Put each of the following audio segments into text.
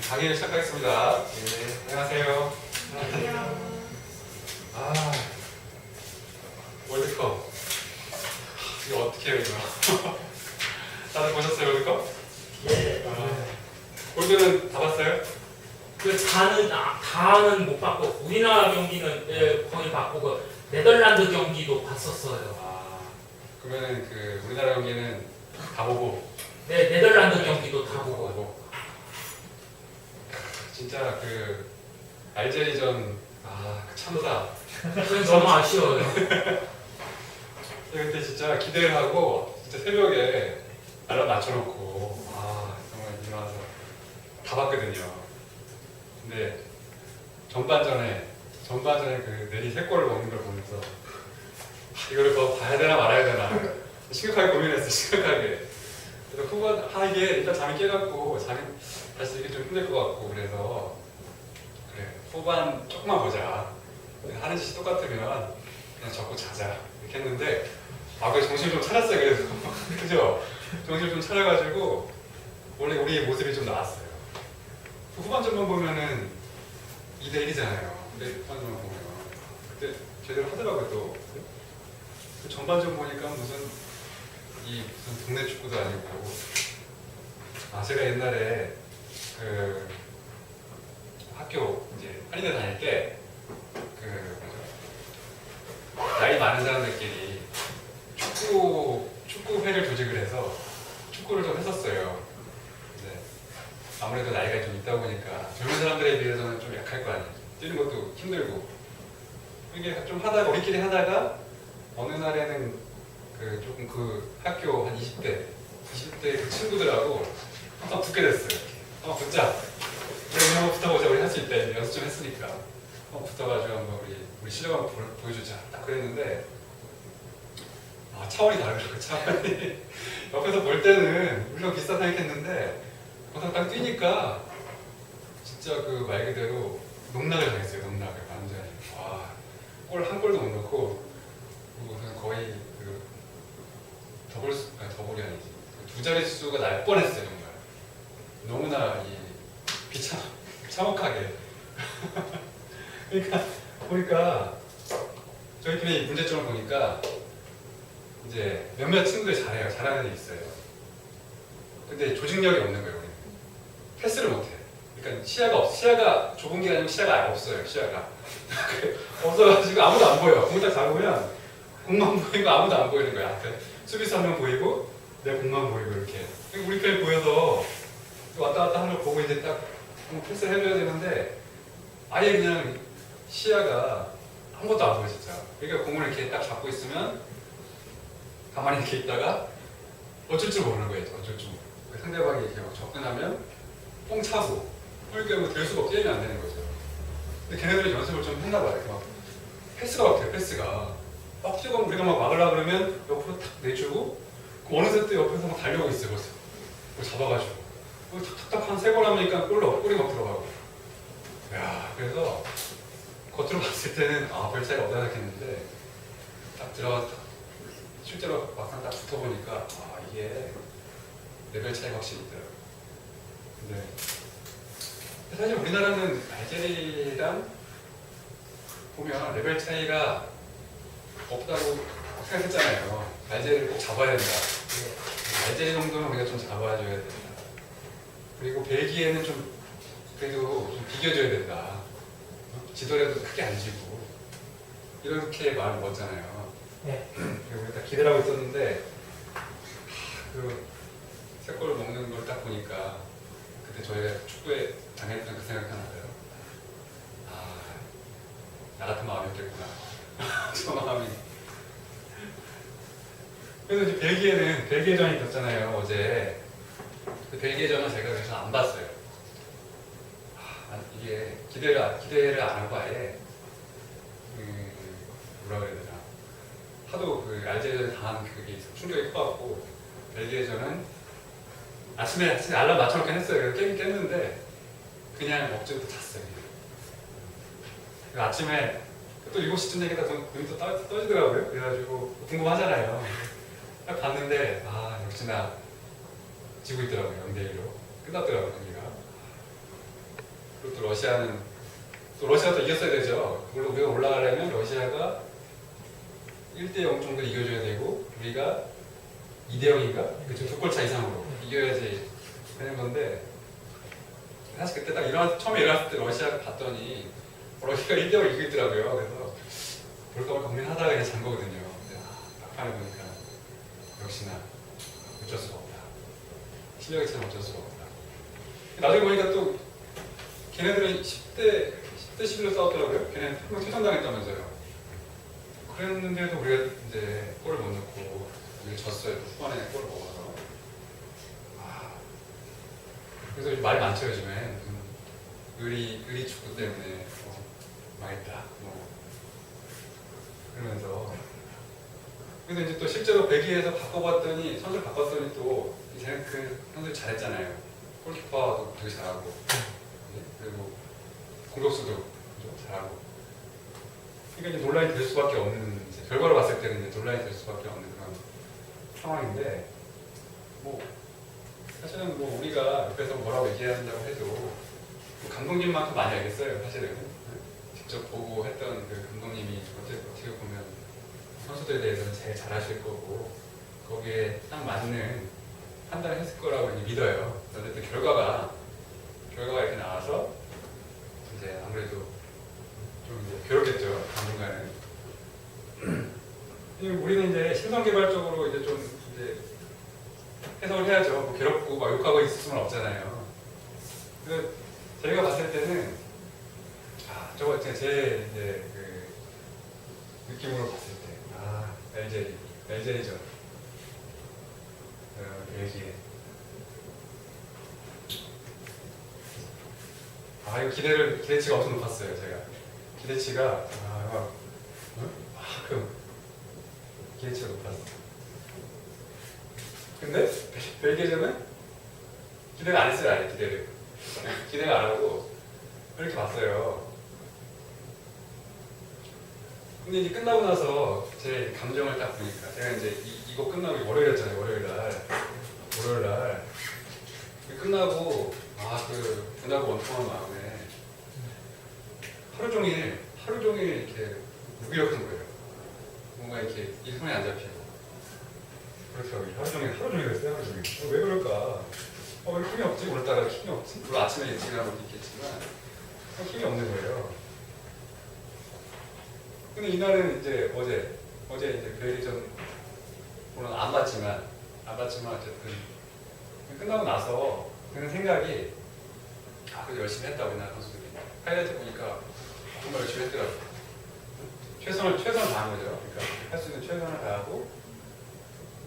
강의를 시작하겠습니다. 안녕하세요. 월드컵. 이거 어떻게 해요, 이거? 다들 보셨어요, 월드컵? 예. 골드는 다 봤어요? 다는 못 봤고 우리나라 경기는 거의 봤고 그 네덜란드 경기도 봤었어요. 그러면은 그 우리나라 경기는 다 보고. 네, 네덜란드 경기도 다 보고. 진짜 그 알제리전 그 참사. 그건 너무 아쉬워요. 그때 진짜 기대를 하고 진짜 새벽에 알람 맞춰놓고 정말 일어나서 다 봤거든요. 근데 전반전에 그 내리 3골을 먹는 걸 보면서 이거를 더 봐야 되나 말아야 되나 심각하게 고민했어. 심각하게. 그래서 후반 이게 일단 잠이 깨갖고 다시 이게 좀 힘들 것 같고 그래서 그래 후반 조금만 보자. 하는 짓이 똑같으면 그냥 접고 자자 이렇게 했는데 그래 정신 좀 차렸어요. 그래서 그죠? 정신 좀 차려가지고 원래 우리의 모습이 좀 나왔어요. 후반전만 보면은 2대1이잖아요. 근데 후반전만 보면 그때 제대로 하더라고요. 또 그 전반전 보니까 무슨 동네 축구도 아니고 제가 옛날에 그 학교 이제 한의대 다닐 때 나이 많은 사람들끼리 축구회를 조직을 해서 축구를 좀 했었어요. 근데 아무래도 나이가 좀 있다 보니까 젊은 사람들에 비해서는 좀 약할 거 아니에요. 뛰는 것도 힘들고 이게 좀 우리끼리 하다가 어느 날에는 조금 학교 한 20대 그 친구들하고 한번 붙게 됐어요. 한번 붙자. 우리 한번 붙어보자. 우리 할 수 있다. 이제 연습 좀 했으니까 한번 붙어가지고 한번 우리 실력 한번 보여주자. 딱 그랬는데 차원이 다르더라고요. 차원이 옆에서 볼 때는 우리랑 비슷하다 생각했는데 막상 딱 뛰니까 진짜 그 말 그대로 농락을 당했어요. 농락을 완전히. 골 한 골도 못 넣고 그냥 거의 더블이 아니지. 2자릿수가 날 뻔했어요. 정말 너무나 참혹하게. 그러니까 보니까 저희 팀의 문제점을 보니까 이제 몇몇 친구들이 잘하는 애 있어요. 근데 조직력이 없는 거예요. 우리는. 패스를 못해. 그러니까 시야가 좁은 게 아니고 시야가 없어요. 시야가 없어가지고 아무도 안 보여. 공 딱 잡으면 공만 보이고 아무도 안 보이는 거야. 수비수 한 명 보이고 내 공만 보이고 이렇게. 우리 편이 보여서 왔다 갔다 하는 걸 보고 이제 딱 패스를 해줘야 되는데 아예 그냥 시야가 아무것도 안 보여 진짜. 그러니까 공을 이렇게 딱 잡고 있으면 가만히 이렇게 있다가 어쩔 줄 모르는 거예요. 어쩔 줄 모르고. 상대방이 이렇게 막 접근하면 뽕 차고 그러니까 될 수가 없고 게임이 안 되는 거죠. 근데 걔네들이 연습을 좀 했나 봐요. 막 패스가 막 돼요. 패스가 막 뛰어가면 우리가 막 막으려고 그러면 옆으로 탁 내주고 어느새 또 옆에서 막 달려오고 있어요. 벌써 잡아가지고 탁탁탁 한 3번 하니까 골이 막 들어가고. 그래서 겉으로 봤을 때는 별 차이가 없다 생각했는데 딱 들어가서 실제로 막상 딱 붙어보니까 이게 레벨 차이가 확실히 있더라고요. 근데 사실 우리나라는 알제리랑 보면 레벨 차이가 없다고 생각했잖아요. 알제리를 꼭 잡아야 된다. 알제리 정도는 우리가 좀 잡아줘야 된다. 그리고 벨기에는 그래도 좀 비겨줘야 된다. 지더라도 크게 안 지고 이렇게 마음을 먹었잖아요. 네. 그리고 우리가 기대를 하고 있었는데 3골을 먹는 걸 딱 보니까 그때 저희가 축구에 당했던 그 생각 하나 나요. 나 같은 마음이었겠구나. 저 마음이. 그래서 이제 벨기에전이 있었잖아요. 어제. 그 벨기에전은 제가 그래서 안 봤어요. 이게 기대를 안 하고 아예 뭐라 그래야 되나. 하도 알제리전에 당한 그게 충격이 커갖고 벨기에전은 아침에 알람 맞춰놓긴 했어요. 그래서 깼는데 그냥 억지로 잤어요. 아침에 또 7시쯤 되니까 눈이 또 떠지더라고요. 그래가지고 궁금하잖아요. 딱 봤는데 역시나 지고 있더라고요. 0대1로 끝났더라고요. 경기가. 그리고 또 러시아는 또 러시아가 또 이겼어야 되죠. 물론 우리가 올라가려면 러시아가 1대0 정도 이겨줘야 되고 우리가 2대0인가? 그쵸, 2골차 이상으로 이겨야지 되는 건데 사실 그때 딱 처음에 일어났을 때 러시아가 봤더니 러시아가 1대0 이기고 있더라고요. 그래서 볼까 말까 고민하다가 그냥 잔 거거든요. 근데 막판에 보니까 역시나 어쩔 수가 없다. 실력이 참 어쩔 수가 없다. 나중에 보니까 또 걔네들은 10대 11로 싸웠더라고요. 걔네는 한명 퇴장당했다면서요. 그랬는데도 우리가 이제 골을 못 넣고 우리가 졌어요. 후반에 골을 먹어서. 그래서 요즘 말이 많죠. 요즘에 의리 축구 때문에 망했다. 그러면서 그래서 이제 또 실제로 배기에서 바꿔봤더니 선수를 바꿨더니 또 쟤는 그 선수를 잘했잖아요. 골키퍼도 되게 잘하고 그리고 공격수도 좀 잘하고. 그러니까 이제 논란이 될 수밖에 없는 이제 결과로 봤을 때는 이제 논란이 될 수밖에 없는 그런 상황인데 뭐 사실은 뭐 우리가 옆에서 뭐라고 얘기한다고 해도 뭐 감독님만큼 많이 알겠어요. 사실은 직접 보고 했던 그 감독님이 어떻게 보면 선수들에 대해서는 제일 잘하실 거고 거기에 딱 맞는 판단을 했을 거라고 이제 믿어요. 어쨌든 결과가 이렇게 나와서 이제 아무래도 좀 이제 괴롭겠죠. 당분간은. 우리는 이제 신선개발적으로 이제 좀 이제 해석을 해야죠. 뭐 괴롭고 막 욕하고 있을 수는 없잖아요. 그래서 저희가 봤을 때는 저거 제 이제 그 느낌으로 봤을 때 LJ죠. LG. 이거 기대치가 엄청 높았어요. 제가 기대치가 기대치가 높았어. 근데 벨기에전은 기대가 안 했어요. 아예 기대가 안 하고 이렇게 봤어요. 근데 이제 끝나고 나서 제 감정을 딱 보니까 제가 이제 이거 끝나고 월요일이었잖아요. 월요일 날 끝나고 그 분하고 원통한 마음에 하루 종일 이렇게 무기력한 거예요. 뭔가 이렇게 이 손에 안 잡히고 그렇더라고요. 하루 종일 그랬어요. 하루 종일. 왜 그럴까? 왜 힘이 없지? 오늘따라 힘이 없지? 물론 아침에 일찍 일어나면 있겠지만 힘이 없는 거예요. 근데 이날은 이제 어제 이제 벨기에전 물론 안 봤지만 어쨌든 끝나고 나서 드는 생각이 그래도 열심히 했다 우리나라 선수들이. 하이라이트 보니까 정말 열심히 했더라고요. 최선을 다한 거죠. 그러니까 할 수 있는 최선을 다하고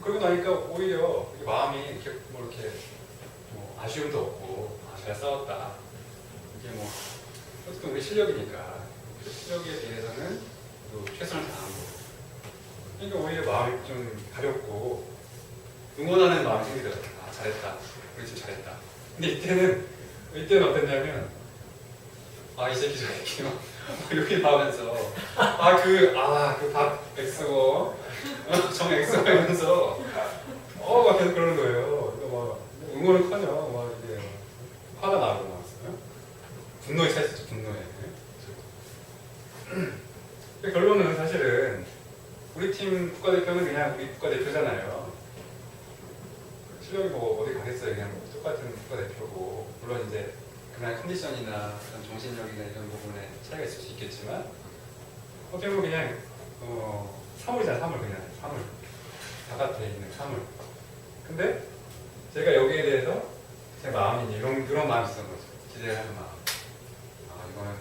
그러고 나니까 오히려 마음이 이렇게 뭐 아쉬움도 없고 잘 싸웠다. 이게 뭐 어쨌든 우리 실력이니까 그 실력에 대해서는 또 최선을 다한 거고. 그러니까 오히려 마음이 좀 가볍고 응원하는 마음이 생기더라고요. 잘했다. 우리 팀 잘했다. 근데 이때는 어땠냐면 이 새끼 저 새끼 이렇게 봐면서 박 엑스고 정 엑스고 하면서 막 계속 그러는 거예요. 그러니까 막 응원은커녕 막 이게 화가 나고 막 분노에 차있었죠. 분노에. 결론은 사실은 우리 팀 국가대표는 그냥 우리 국가대표잖아요. 실력이 뭐 어디 가겠어요. 그냥 똑같은 국가대표고 물론 이제 그날 컨디션이나 그런 정신력이나 이런 부분에 차이가 있을 수 있겠지만 어떻게 보면 그냥 사물이잖아요. 사물 바깥에 있는 사물. 근데 제가 여기에 대해서 제 마음이 이런 마음이 있었던 거죠. 기대하는 마음. 이거는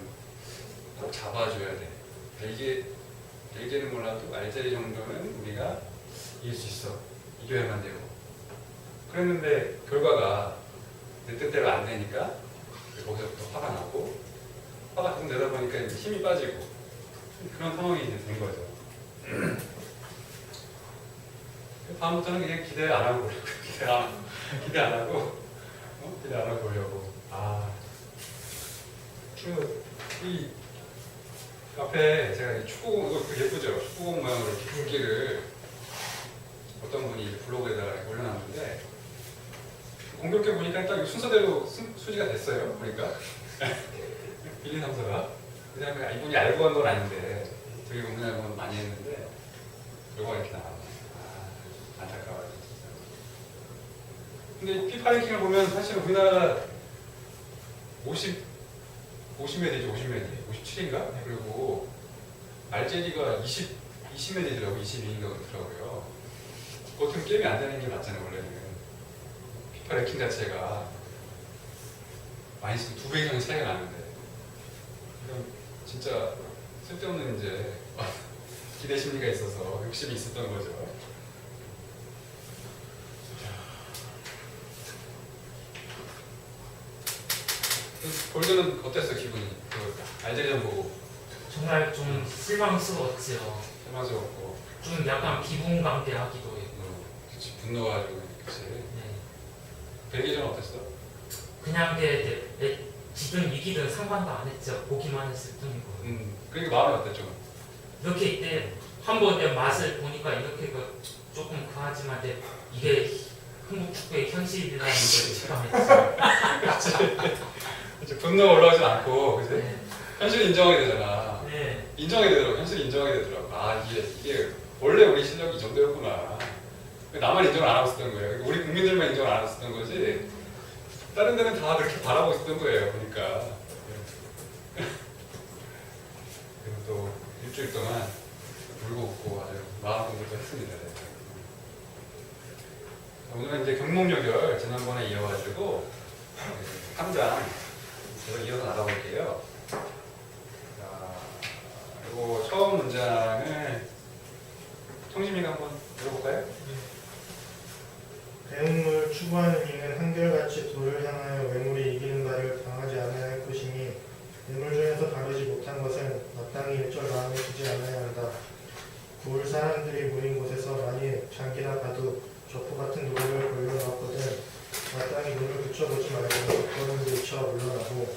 꼭 잡아줘야 돼. 벨기에는 몰라도 알제리 정도는 우리가 이길 수 있어. 이겨야만 되고. 그랬는데 결과가 내 뜻대로 안 되니까 거기서부터 화가 나고 화가 계속 내다 보니까 이제 힘이 빠지고 그런 상황이 이제 된 거죠. 다음부터는 그냥 기대 안 하고 보려고. 기대 안 하고 보려고. 이 앞에 제가 이 축구공 이거 예쁘죠? 축구공 모양으로 이렇게 굵기를 어떤 분이 블로그에다가 올려놨는데 공격해 보니까 딱 순서대로 수지가 됐어요. 보니까 1, 2, 3, 4가 그냥 이분이 알고 한 건 아닌데 되게 고민하고 많이 했는데 결과가 이렇게 나왔네. 아, 안타까워요. 근데 피파 랭킹을 보면 사실 우리나라 50몇 되죠, 50몇 대, 57인가? 그리고 알제리가 20몇 대더라고, 22인가 그렇더라고요. 그거 같으면 게임이 안 되는 게 맞잖아요, 원래는. 피파 랭킹 자체가 마이너스 2배 이상 차이가 나는데. 이건 진짜 쓸데없는 이제 기대 심리가 있어서 욕심이 있었던 거죠. 골드는 어땠어 기분이? 그 알제리전 보고 정말 좀 실망스러웠지요. 실망스럽고 좀 약간 비분감대하기도 했고. 그치 분노가지고 그치. 네. 벨기에전 어땠어? 그냥 지든 이기든 상관도 안 했죠. 보기만 했을 뿐이고. 그러니까 마음이 어땠죠? 이렇게 이때 한번 내 맛을 보니까 이렇게 조금 그하지만 이게 한국 축구의 현실이라는 걸 체감했죠. 그치 분노가 올라오지 않고 그치? 네. 현실을 인정하게 되잖아. 네. 인정하게 되더라고. 현실을 인정하게 되더라고. 아 이게 원래 우리 실력이 이 정도였구나. 나만 인정을 안 하고 있었던 거예요. 우리 국민들만 인정을 안 하고 있었던 거지. 다른 데는 다 그렇게 바라고 있었던 거예요. 보니까. 그리고 또 일주일 동안 울고 웃고 아주 마음 공부도 했습니다. 오늘은 이제 경목요결 지난번에 이어가지고 3장 제가 이어서 나가볼게요. 자, 그리고 처음 문장을 청심이가 한번 들어볼까요? 배움을 추구하는 이는 한결같이 도를 향하여 외물이 이기는 바를 당하지 않아야 할 것이니 외물 중에서 다루지 못한 것은 마땅히 일절 마음에 두지 않아야 한다. 구울 사람들이 모인 곳에서 만일 장기나 바둑, 족보 같은 노래를 걸려놓았거든 마땅히 눈을 붙여보지 말고 겉보는 들쳐 물러나고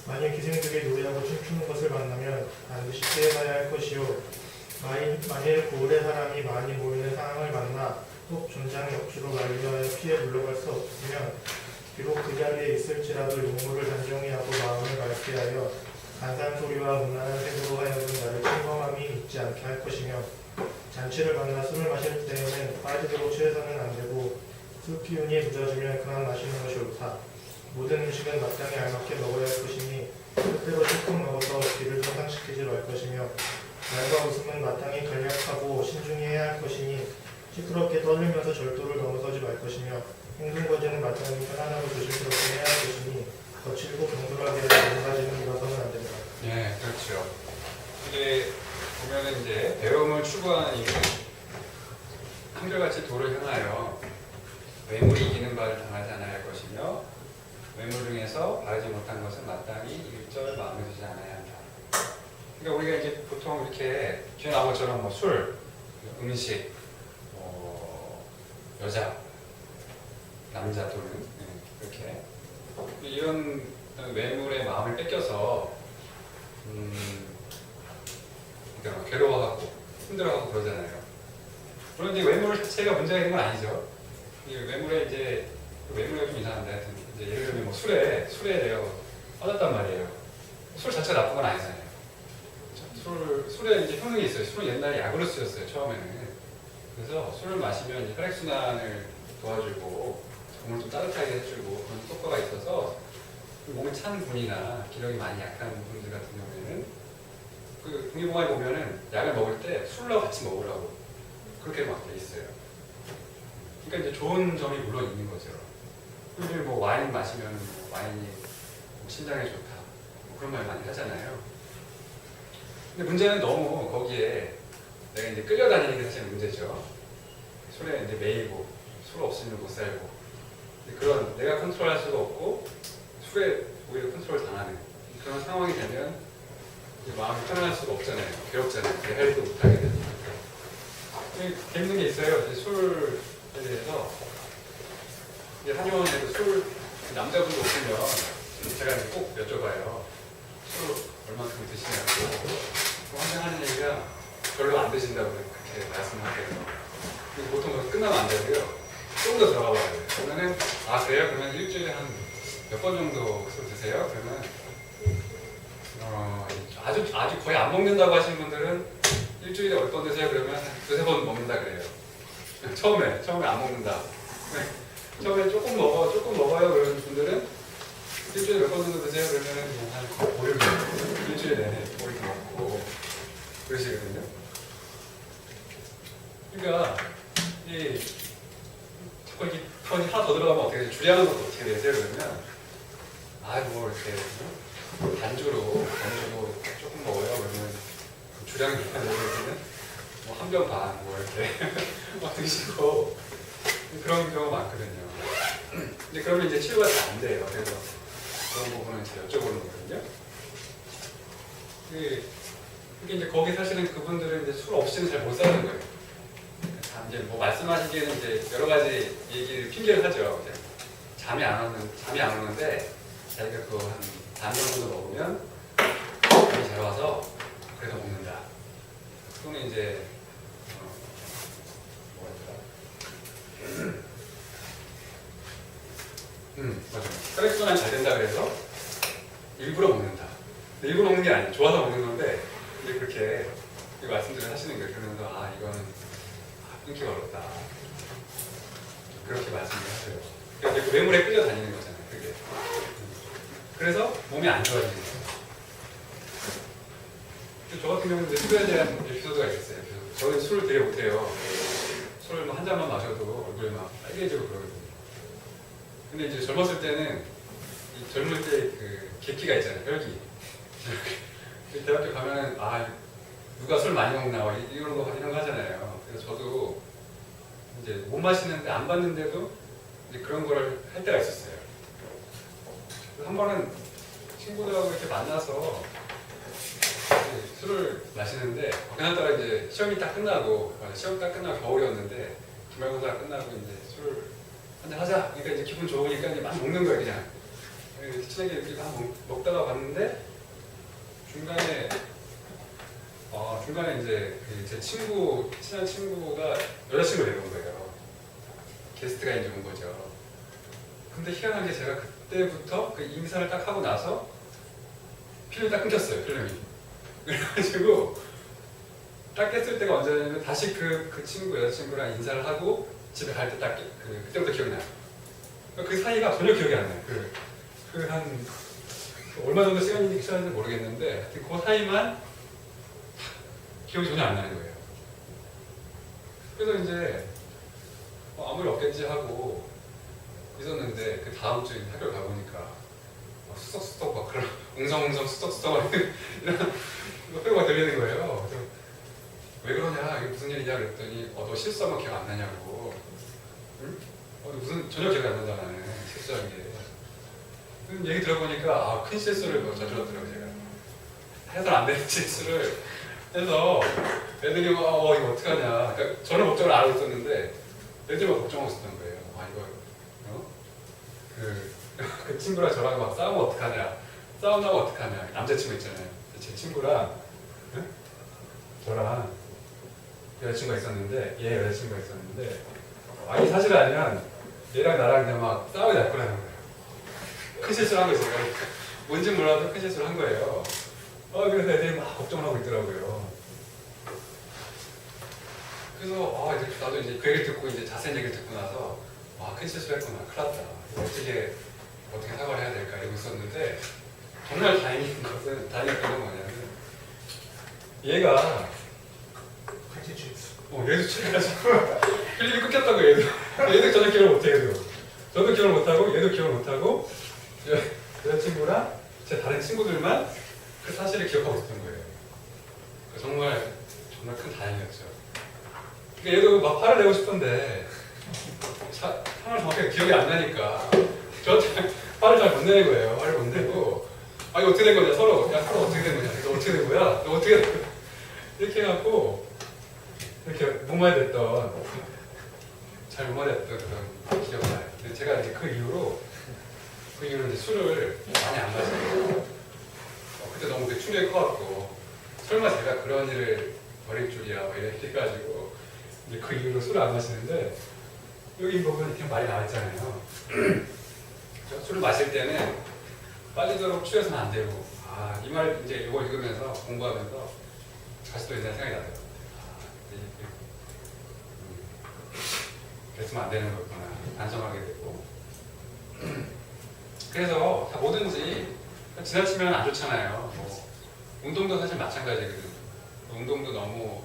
만일 기생들이 노래하고 춤추는 것을 만나면 반드시 피해가야 할 것이요 만일 고을의 사람이 많이 모이는 상황을 만나 꼭 존장의 억지로 만류하여 피해 물러갈 수 없으면 비록 그 자리에 있을지라도 용모를 단정히 하고 마음을 맑게 하여 간산소리와 무난한 색으로 하여금 나를 침범함이 있지 않게 할 것이며 잔치를 만나 술을 마실 때에는 빠지도록 취해서는 안 되고 술 기운이 늦어지면 그만 마시는 것이 옳다. 모든 음식은 마땅히 알맞게 먹어야 할 것이니 뜻대로 실컷 먹어서 귀를 손상시키지 말 것이며 말과 웃음은 마땅히 간략하고 신중히 해야 할 것이니 시끄럽게 떠들면서 절도를 넘어서지 말 것이며 행동거지는 마땅히 편안하고 조심스럽게 해야 할 것이니 거칠고 경솔하게 넘어가지는 일어서는 안 된다. 네, 그렇죠. 이게 보면은 이제 배움을 추구하는 이는 한결같이 도를 향하여 외물이 이기는 바를 당하지 않아야 할 것이며 외물 중에서 바르지 못한 것은 마땅히 일절 마음에 두지 않아야 한다. 그러니까 우리가 이제 보통 이렇게 뒤에 나온 것처럼 뭐 술, 음식, 여자, 남자 또는 이렇게 이런 외물의 마음을 뺏겨서 그러니까 괴로워하고 힘들어하고 그러잖아요. 물론 이제 외물 자체가 문제가 있는 건 아니죠. 이 외물에 이제 외물이 좀 이상한데 하여튼 이제 예를 들면 뭐 술에 내가 빠졌단 말이에요. 술 자체가 나쁜 건 아니잖아요. 술에 이제 효능이 있어요. 술은 옛날에 약으로 쓰였어요, 처음에는. 그래서 술을 마시면 이제 혈액순환을 도와주고 몸을 좀 따뜻하게 해주고 그런 효과가 있어서 몸이 찬 분이나 기력이 많이 약한 분들 같은 경우에는 그 동의보감에 보면은 약을 먹을 때 술로 같이 먹으라고 그렇게 막 돼 있어요. 그러니까 이제 좋은 점이 물론 있는 거죠. 우리 뭐 와인 마시면 뭐 와인이 뭐 신장에 좋다 뭐 그런 말 많이 하잖아요. 근데 문제는 너무 거기에 내가 이제 끌려다니는 게 사실 문제죠. 술에 이제 매이고 술 없으면 못 살고 그런 내가 컨트롤할 수가 없고 술에 오히려 컨트롤 당하는 그런 상황이 되면 이제 마음이 편안할 수가 없잖아요. 괴롭잖아요. 내 할 일도 못하게 되니까. 재밌는 게 있어요. 이제 술에 대해서 이제 한의원에도 술 남자분도 오시면 제가 이제 꼭 여쭤봐요. 술 얼마큼 드시냐고. 항상 하는 얘기가 별로 안 드신다고 그렇게 말씀하세요. 보통 그거 끝나면 안 되고요. 좀 더 들어가 봐야 돼요. 그러면은 그래요? 그러면 일주일에 한 몇 번 정도 술 드세요? 그러면 아주 거의 안 먹는다고 하시는 분들은 일주일에 몇 번 드세요? 그러면 두세 번 먹는다 그래요. 처음에 안 먹는다. 처음에 조금 먹어요. 그러는 분들은 일주일에 몇 번 정도 드세요? 그러면 한 5, 6일 일주일 내내 이렇게 먹고 그러시거든요. 그러니까 이 자꾸 이렇게 턴이 하나 더 들어가면 어떻게 주량은 어떻게 되세요? 그러면 뭐 이렇게 반주로 조금 먹어요. 그러면 주량이 몇번 되면 뭐 한 병 반 뭐 이렇게 막 드시고 그런 경우가 많거든요. 근데 그러면 이제 치료가 잘 안 돼요. 그래서 그런 부분은 제가 여쭤보는 거거든요. 이게 이제 거기 사실은 그분들은 이제 술 없이는 잘 못 사는 거예요. 이제 뭐 말씀하시기에는 이제 여러 가지 얘기를 핑계를 하죠. 이제 잠이 안 오는데 자기가 그거 한 반 정도 먹으면 잠이 잘 와서 그래서 먹는다. 또는 이제 맞아요. 혈액순환이 잘 된다 그래서 일부러 먹는다. 일부러 먹는 게 아니에요. 좋아서 먹는 건데 이제 그렇게 말씀들을 하시는 거예요. 그러면서 이거는 끊기가 어렵다. 그렇게 말씀을 하세요. 그러니까 이제 뇌물에 끌려 다니는 거잖아요. 그게. 그래서 몸이 안 좋아지는 거예요. 저 같은 경우는 술에 대한 에피소드가 있었어요. 저는 술을 되게 못해요. 술을 한 잔만 마셔도 얼굴이 막 빨개지고 그러거든요. 근데 이제 젊었을 때는 이 젊을 때 그 계기가 있잖아요. 혈기. 대학교 가면은 누가 술 많이 먹나 이런 거 하잖아요. 그래서 저도 이제 못 마시는데 안 봤는데도 이제 그런 걸 할 때가 있었어요. 한 번은 친구들하고 이렇게 만나서 술을 마시는데 그날따라 이제 시험 딱 끝나고 겨울이었는데 기말고사 끝나고 이제 술을 한잔 하자. 그러니까 이제 기분 좋으니까 이제 막 먹는 거예요. 그냥 친하게 이렇게 먹다가 봤는데 중간에 이제 제 친한 친구가 여자친구를 데려온 거예요. 게스트가 이제 온 거죠. 근데 희한하게 제가 그때부터 그 인사를 딱 하고 나서 필름이 딱 끊겼어요. 필름이. 그래가지고 딱 깼을 때가 언제냐면 다시 그 여자친구랑 인사를 하고 집에 갈 때 딱 그때부터 기억나요. 그 사이가 전혀 기억이 안 나요. 한 얼마 정도 시간인지 모르겠는데 하여튼 그 사이만 기억이 전혀 안 나는 거예요. 그래서 이제 아무 일 없겠지 하고 있었는데 그 다음 주에 학교를 가보니까 수석수석 막 그런 웅성웅성 수석수석 이런 소리가 들리는 거예요. 그래서 왜 그러냐, 이게 무슨 일이냐 그랬더니 너 실수한 거 기억 안 나냐고. 응? 무슨 전혀 기억이 안 난다 나는 실수한 게. 얘기 들어보니까 큰 실수를 저질렀더라고요. 제가 해서는 안 되는 실수를 해서 애들이 이거 어떡하냐. 그러니까 저는 걱정을 안 하고 있었는데 애들만 걱정하고 있었던 거예요. 그 친구랑 저랑 막 싸우면 어떡하냐. 싸운다면 어떡하냐. 남자친구 있잖아요. 제 친구랑 저랑 여자친구가 있었는데 아니 사실 아니면 얘랑 나랑 그냥 막 싸우게 날 거라는 거예요. 큰 실수를 한 거예요. 제가 뭔지 몰라도 큰 실수를 한 거예요. 그래서 애들이 막 걱정을 하고 있더라고요. 그래서 나도 이제 그 얘기를 듣고 이제 자세한 얘기를 듣고 나서 큰 실수를 했구나. 큰일 났다. 어떻게 사과를 해야 될까 이러고 있었는데 정말 다행인 건 뭐냐면 얘가 같이 취했어. 얘도 취해가지고 필름이 끊겼다고 얘도 전혀 기억을 못해. 저도 기억을 못하고 얘도 기억을 못하고 여자친구랑 제 다른 친구들만 그 사실을 기억하고 있었던 거예요. 정말 큰 다행이었죠. 그러니까 얘도 막 화를 내고 싶은데 상황을 정확하게 기억이 안 나니까 저한테 화를 잘 못 내는 거예요. 화를 못 내고 이거 어떻게 된 거냐 서로 어떻게 된 거냐 너 어떻게 된 거야? 너 어떻게 된 거야? 이렇게 해갖고 이렇게 무마됐던 잘 무마됐던 그런 기억이 나요. 근데 제가 이제 그 이후로 이제 술을 많이 안 마시고 그때 너무 되게 충격이 커갖고 설마 제가 그런 일을 벌일 줄이야 이래가지고 이제 그 이후로 술을 안 마시는데 여기 보면 이렇게 말이 나와있잖아요. 술을 마실 때는 빨리도록 취해서는 안 되고 이 말 이제 이거 읽으면서 공부하면서 다시 또 옛날 생각이 나더라고요. 그랬으면 안 되는 거구나 반성하게 되고. 그래서 다 뭐든지 지나치면 안 좋잖아요. 뭐 운동도 사실 마찬가지거든요. 운동도 너무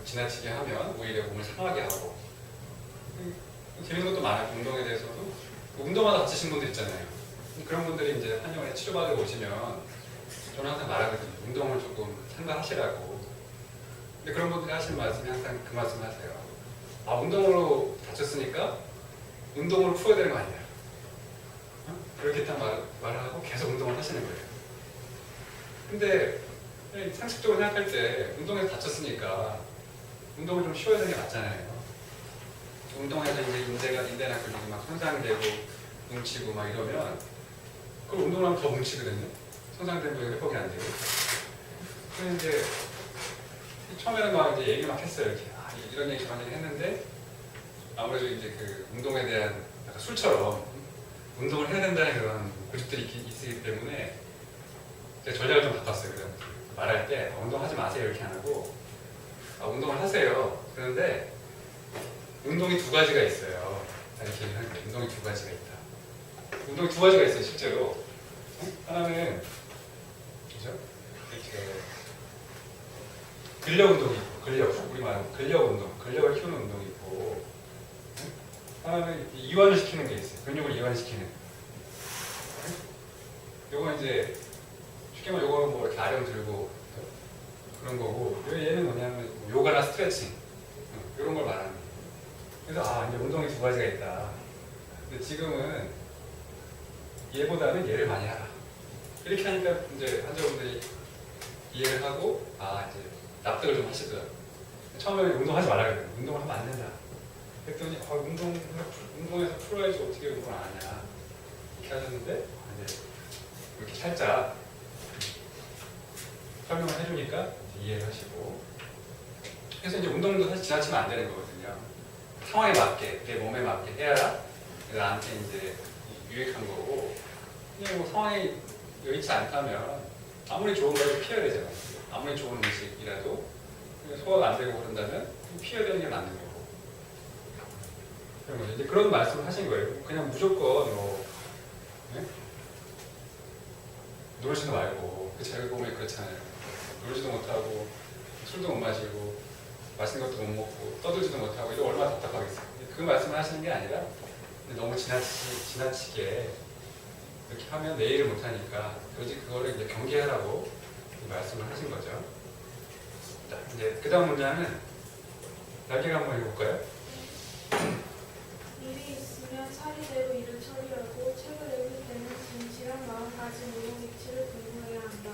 지나치게 하면 오히려 몸을 상하게 하고. 재밌는 것도 많아요. 운동에 대해서도 운동하다 다치신 분들 있잖아요. 그런 분들이 이제 한의원에 치료받으러 오시면 저는 항상 말하거든요. 운동을 조금 참가하시라고. 근데 그런 분들이 하시는 말씀이 항상 그 말씀을 하세요. 운동으로 다쳤으니까 운동으로 풀어야 되는 거 아니냐. 그렇게 딱 말을 하고 계속 운동을 하시는 거예요. 근데 상식적으로 생각할 때 운동에서 다쳤으니까 운동을 좀 쉬어야 되는 게 맞잖아요. 운동에서 이제 인대나 근육이 막 손상되고 뭉치고 막 이러면 그걸 운동을 하면 더 뭉치거든요. 손상된 부위가 회복이 안 되고. 그래서 이제 처음에는 막 이제 얘기 막 했어요. 이렇게 이런 얘기 저런 얘기 했는데 아무래도 이제 그 운동에 대한 약간 술처럼 운동을 해야 된다는 그런 고집들이 있기 때문에 제가 전략을 좀 바꿨어요. 그래서 말할 때 운동하지 마세요 이렇게 안 하고 운동을 하세요. 그런데 운동이 두 가지가 있어요. 이렇게 얘기하는 거예요. 운동이 두 가지가 있다. 운동이 두 가지가 있어요, 실제로. 하나는 그죠? 이렇게 근력 운동이 있고, 우리 말하는 근력 운동, 근력을 키우는 운동이 있고, 하나는 이완을 시키는 게 있어요. 근육을 이완시키는. 요거 이제 쉽게 말하면 요거는 뭐 이렇게 아령 들고 그런 거고, 얘는 뭐냐면 요가나 스트레칭 이런 걸 말하는 거예요. 그래서 이제 운동이 두 가지가 있다. 근데 지금은 얘보다는 얘를 많이 하라. 이렇게 하니까 이제 환자분들이 이해를 하고 이제 납득을 좀 하시더라고요. 처음에는 운동하지 말라 그래요. 운동을 하면 안 된다. 그랬더니 운동에서 풀어야지 어떻게 운동을 안 하냐 이렇게 하셨는데 이제 이렇게 살짝 설명을 해주니까 이해를 하시고. 그래서 이제 운동도 사실 지나치면 안 되는 거거든요. 상황에 맞게, 내 몸에 맞게 해야 나한테 이제 유익한 거고, 그냥 뭐 상황이 여의치 않다면 아무리 좋은 걸 피해야 되잖아요. 아무리 좋은 음식이라도 소화가 안 되고 그런다면 피해야 되는 게 맞는 거고. 그런 거죠. 이제 그런 말씀을 하신 거예요. 그냥 무조건 놀지도 말고, 자기 몸에 그렇잖아요. 놀지도 못하고 술도 못 마시고 맛있는 것도 못 먹고 떠들지도 못하고 이거 얼마나 답답하겠어요. 그 말씀을 하시는 게 아니라 너무 지나치게 이렇게 하면 내일을 못하니까 그거를 이제 경계하라고 말씀을 하신 거죠. 자, 이제 그 다음 문장은 날개가 한번 읽어볼까요? 일이 있으면 사리대로 일을 처리하고 책을 읽을 때는 진실한 마음가짐으로 이치를 공부해야 한다.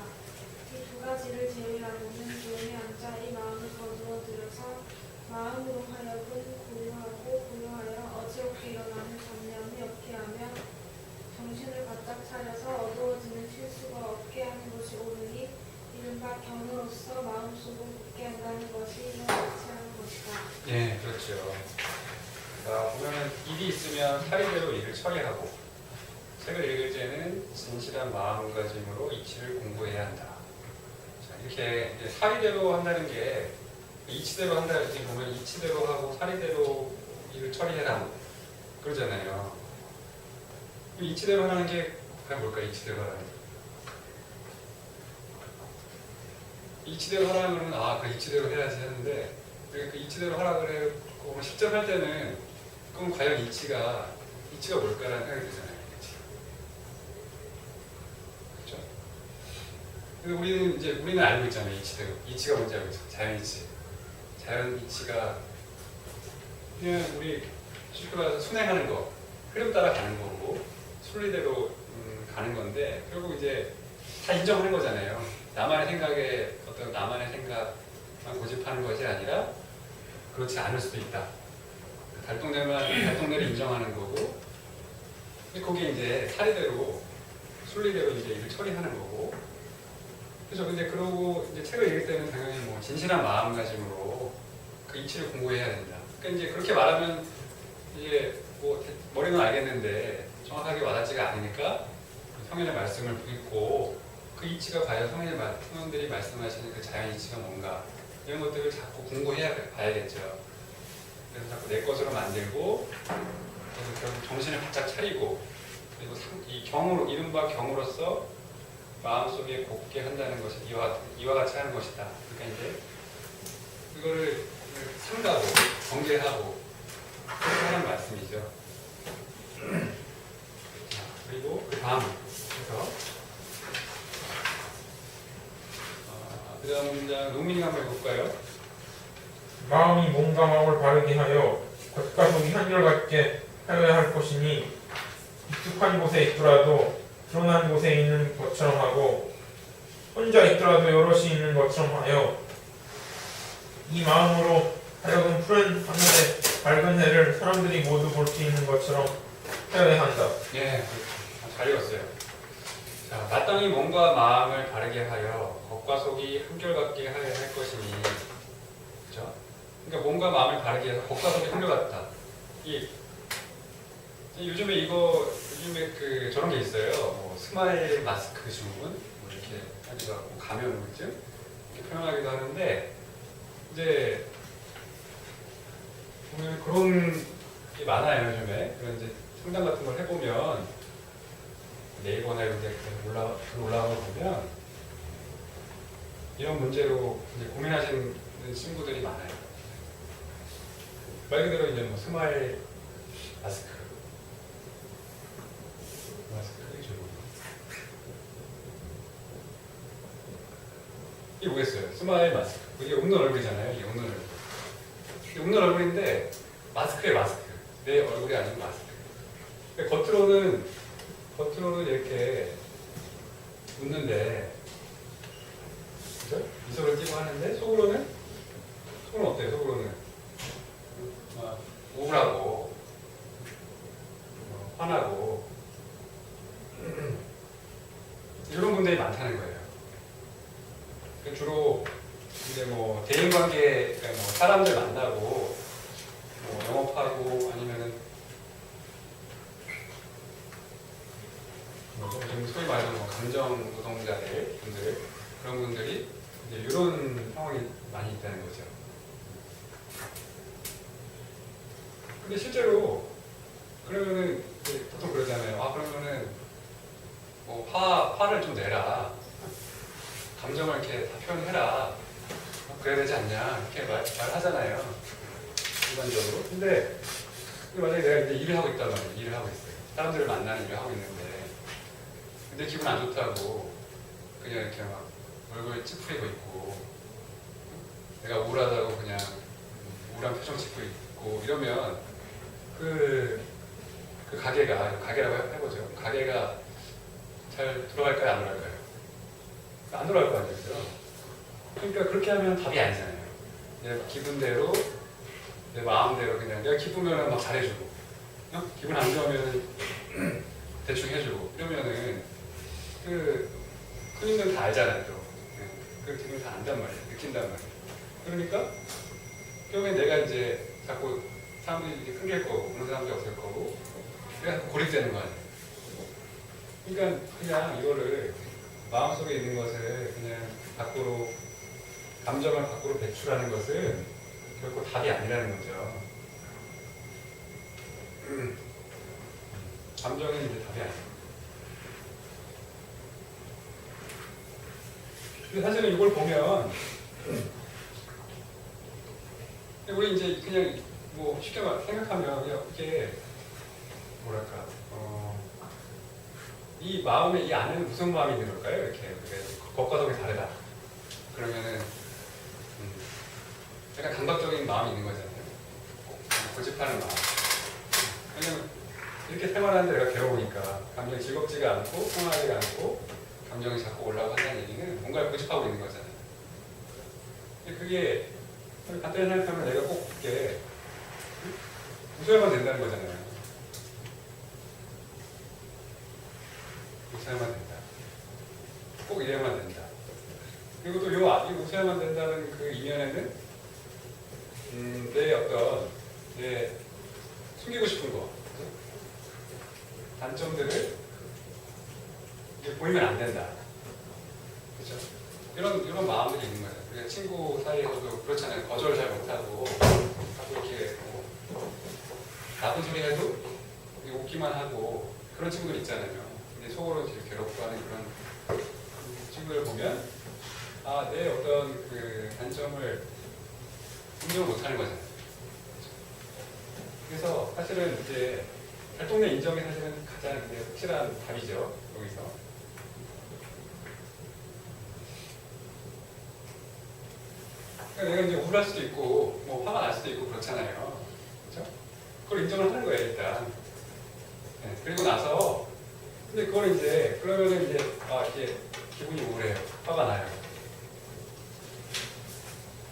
이 두 가지를 제외하고는 조용히 앉아 이 마음을 거두어 들여서 마음으로 하여금 고요하여 어지럽게 일어나는 잡념이 없게 하며 정신을 바짝 차려서 어두워지는 실수가 없게 하는 것이 옳으니 이른바 경으로서 마음속을 굳게 한다는 것이 이와 같이 하는 것이다. 예, 그렇죠. 보면은 일이 있으면 사리대로 일을 처리하고 책을 읽을 때는 진실한 마음가짐으로 이치를 공부해야 한다. 자, 이렇게 이제 사리대로 한다는 게 이치대로 한다 이렇게 보면 이치대로 하고 사리대로 일을 처리해라 그러잖아요. 이치대로 하는 게 과연 뭘까요? 이치대로 하라는 게. 이치대로 하라는 거는 그 이치대로 해야지 하는데 그 이치대로 하라 그래 실전 할 때는 그럼 과연 이치가 뭘까라는 생각이 들잖아요. 그렇죠? 근데 우리는 알고 있잖아요. 이치대로. 이치가 뭔지 알고 있어요. 자연이치. 자연이치가 그냥 우리 쉽게 말해서 순행하는 거, 흐름 따라 가는 거고 순리대로 가는 건데 결국 이제 다 인정하는 거잖아요. 나만의 생각에 나만의 생각만 고집하는 것이 아니라 그렇지 않을 수도 있다. 달동네를 인정하는 거고, 거기에 이제 사리대로, 순리대로 이제 일을 처리하는 거고. 그래서 근데 그러고 이제 책을 읽을 때는 당연히 뭐 진실한 마음가짐으로 그 이치를 공부해야 된다. 그러니까 이제 그렇게 말하면 이제 뭐 머리는 알겠는데 정확하게 와닿지가 않으니까 성인의 말씀을 읽고 그 이치가 과연 성인들이 말씀하시는 그 자연 이치가 뭔가 이런 것들을 자꾸 공부해야 봐야겠죠. 그래서 자꾸 내 것으로 만들고 그래서 결국 정신을 바짝 차리고 그리고 이 경으로 이른바 경으로서 마음속에 곱게 한다는 것이 이와 같이 하는 것이다. 그러니까 이제 그거를 삼가고 경계하고 그렇게 하는 말씀이죠. 자, 그리고 그 다음에서 그 다음 문장 농민이 한번 해볼까요? 마음이 몸과 마음을 바르게 하여 겉과 속이 한결같게 하여야 할 것이니 익숙한 곳에 있더라도 드러난 곳에 있는 것처럼 하고 혼자 있더라도 여럿이 있는 것처럼 하여 이 마음으로 하여금 푸른 하늘의 밝은 해를 사람들이 모두 볼 수 있는 것처럼 하여야 한다. 예, 잘 읽었어요. 자, 마땅히 몸과 마음을 바르게 하여 겉과 속이 한결같게 하여야 할 것이니, 그렇죠? 그러니까 몸과 마음을 바르게 해서 겉과 속이 한결같다. 요즘에 그 저런 게 있어요. 뭐 스마일 마스크 증후군, 뭐 이렇게 하기도 하고 감염증 이렇게 표현하기도 하는데 이제 보면 그런 게 많아요. 요즘에 그런 이제 상담 같은 걸 해보면 네이버나 이런 데 올라가고 보면 이런 문제로 이제 고민하시는 친구들이 많아요. 말 그대로 이제 뭐 스마일 마스크 이게 뭐겠어요? 스마일 마스크. 이게 웃는 얼굴이잖아요. 이게 웃는 얼굴. 이게 웃는 얼굴인데 마스크에 마스크. 내 얼굴이 아닌 마스크. 그러니까 겉으로는 이렇게 웃는데, 그죠? 미소를 띠고 하는데 속으로는 어때요? 속으로는 우울하고 화나고 이런 분들이 많다는 거예요. 주로 이제 뭐 대인관계, 그러니까 뭐 사람들 만나고 뭐 영업하고 아니면은 좀 소위 말하는 뭐 감정 노동자들 분들 그런 분들이 이제 이런 상황이 많이 있다는 거죠. 근데 실제로 그러면은 보통 그러잖아요. 그러면은 뭐 화를 좀 내라. 감정을 이렇게 다 표현해라. 그래야 되지 않냐. 이렇게 말하잖아요. 일반적으로. 근데 만약에 내가 이제 일을 하고 있단 말이에요. 일을 하고 있어요. 사람들을 만나는 일을 하고 있는데 근데 기분 안 좋다고 그냥 이렇게 막 얼굴 찌푸리고 있고 내가 우울하다고 그냥 우울한 표정 짓고 있고 이러면 그 가게라고 해보죠. 가게가 잘 돌아갈까요? 안 돌아갈까요? 안 돌아갈 거 아니겠어요? 그러니까 그렇게 하면 답이 아니잖아요. 내 기분대로, 내 마음대로 그냥 내가 기쁘면 막 잘해주고, 기분 안 좋으면 대충 해주고, 이러면은 손님들은 다 알잖아요. 또. 그 기분을 다 안단 말이에요. 느낀단 말이에요. 그러니까 결국엔 내가 이제 자꾸 사람들이 이렇게 끊길 거고, 오는 사람들이 없을 거고, 내가 자꾸 고립되는 거 아니에요. 그러니까 그냥 이거를 마음속에 있는 것을 그냥 밖으로 감정을 밖으로 배출하는 것은 결코 답이 아니라는 거죠. 감정은 이제 답이 아니에요. 근데 사실은 이걸 보면 우리 이제 그냥 뭐 쉽게 생각하면 그냥 이게 뭐랄까 이 마음의 이 안에는 무슨 마음이 있는 걸까요? 이렇게 겉과 속이 다르다. 그러면은 약간 감각적인 마음이 있는 거잖아요. 고집하는 마음. 왜냐면 이렇게 생활하는데 내가 괴로우니까 감정이 즐겁지가 않고 평화하지가 않고 감정이 자꾸 올라가고 한다는 얘기는 뭔가를 고집하고 있는 거잖아요. 근데 그게 간단히 생각하면 내가 꼭 그렇게 웃어야만 된다는 거잖아요. 웃어야만 된다. 꼭 이래야만 된다. 그리고 또 이 웃어야만 된다는 그 이면에는 내 숨기고 싶은 거, 단점들을 이제 보이면 안 된다. 그렇죠? 이런 마음들이 있는 거예요. 우리가 친구 사이에서도 그렇잖아요. 거절 잘 못하고 자꾸 이렇게 나쁜 소리 해도 웃기만 하고 그런 친구들 있잖아요. 근데 속으로 이렇게 괴롭고 하는 그런 친구들 보면 내 어떤 그 단점을 인정을 못하는 거잖아요. 그래서 사실은 이제 활동 내 인정이 사실은 가장 확실한 답이죠. 여기서. 그러니까 내가 이제 우울할 수도 있고 뭐 화가 날 수도 있고 그렇잖아요. 그렇죠? 그걸 인정을 하는 거예요 일단. 네, 그리고 나서 근데 그걸 이제 그러면은 이제 이게 기분이 우울해요. 화가 나요.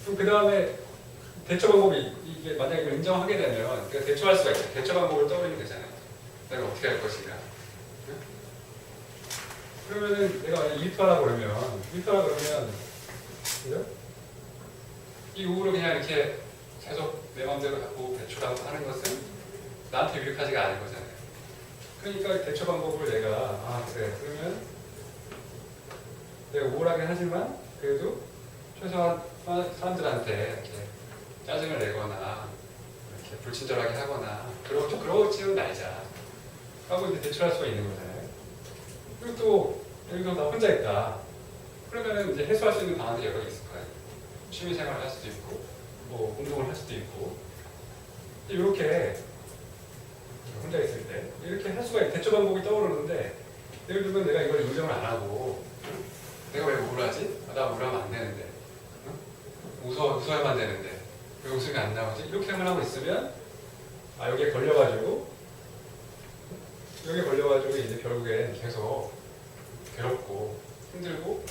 그럼 그 다음에 대처 방법이 이게 만약에 이걸 인정하게 되면 그러니까 대처할 수가 있어요. 대처 방법을 떠올리면 되잖아요. 내가 어떻게 할 것인가. 네? 그러면은 내가 일터라 그러면 그죠? 이 우울을 그냥 이렇게 계속 내 마음대로 갖고 배출하고 하는 것은 나한테 유익하지가 않은 거잖아요. 그러니까 대처 방법을 내가 그래 그러면 내가 우울하긴 하지만 그래도 최소한 사람들한테 이렇게 짜증을 내거나 이렇게 불친절하게 하거나 그러지는 말자 하고 이제 대처할 수가 있는 거잖아요. 그리고 또 예를 들어 나 혼자 있다 그러면은 이제 해소할 수 있는 방안들이 여러 개 있을 거예요. 취미생활을 할 수도 있고 뭐 운동을 할 수도 있고 이렇게 혼자 있을 때 이렇게 할 수가 있는 대처 방법이 떠오르는데 예를 들면 내가 이걸 인정을 안 하고 내가 왜 우울하지? 나 우울하면 안 되는데 웃어야만 되는데 왜 웃음이 안 나오지? 이렇게만 하고 있으면 여기에 걸려가지고 이제 결국엔 계속 괴롭고 힘들고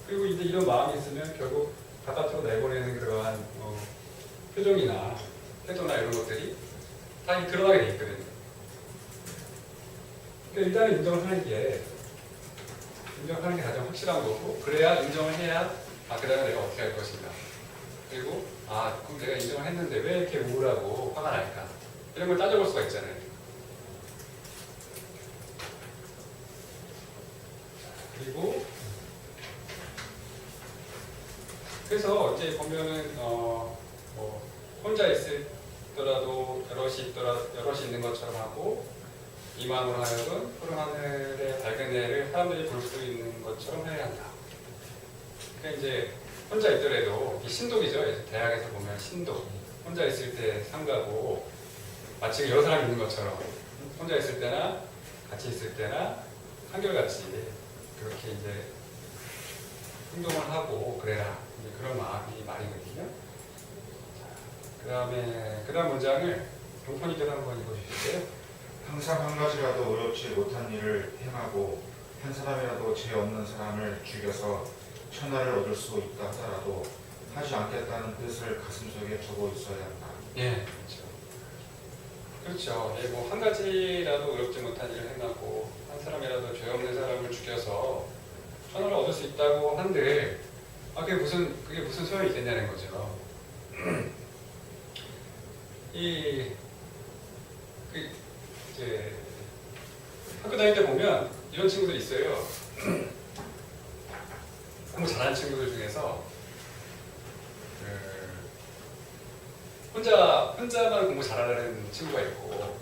그리고 이제 이런 마음이 있으면 결국 바깥으로 내보내는 그러한 표정이나 태도나 이런 것들이 다 드러나게 돼 있거든요. 그러니까 일단은 인정을 하는 게 가장 확실한 거고 그래야 인정을 해야 그 다음에 내가 어떻게 할 것인가 그리고 그럼 내가 인정을 했는데 왜 이렇게 우울하고 화가 날까 이런 걸 따져볼 수가 있잖아요. 그리고 그래서 이제 보면은 뭐 혼자 있더라도 여럿이 있는 것처럼 하고 이마음으로 하여금 푸른 하늘의 밝은 해를 사람들이 볼 수 있는 것처럼 해야 한다. 그러니까 이제 혼자 있더라도 이 신독이죠. 대학에서 보면 신독. 혼자 있을 때 상가고 마치 여러 사람이 있는 것처럼 혼자 있을 때나 같이 있을 때나 한결같이 그렇게 이제 행동을 하고 그래라. 이제 그런 마음이 말이거든요. 그 다음 문장을 동포님께서 한번 읽어주실게요. 항상 한 가지라도 의롭지 못한 일을 행하고 한 사람이라도 죄 없는 사람을 죽여서 천하를 얻을 수 있다 하더라도 하지 않겠다는 뜻을 가슴속에 적어 있어야 한다. 예, 그렇죠. 예, 뭐 한 가지라도 의롭지 못한 일을 행하고 한 사람이라도 죄 없는 사람을 죽여서 천하를 얻을 수 있다고 한들 그게 무슨 소용이 있겠냐는 거죠. 이제 학교 다닐 때 보면 이런 친구들 있어요. 공부 잘하는 친구들 중에서 혼자만 공부 잘하는 친구가 있고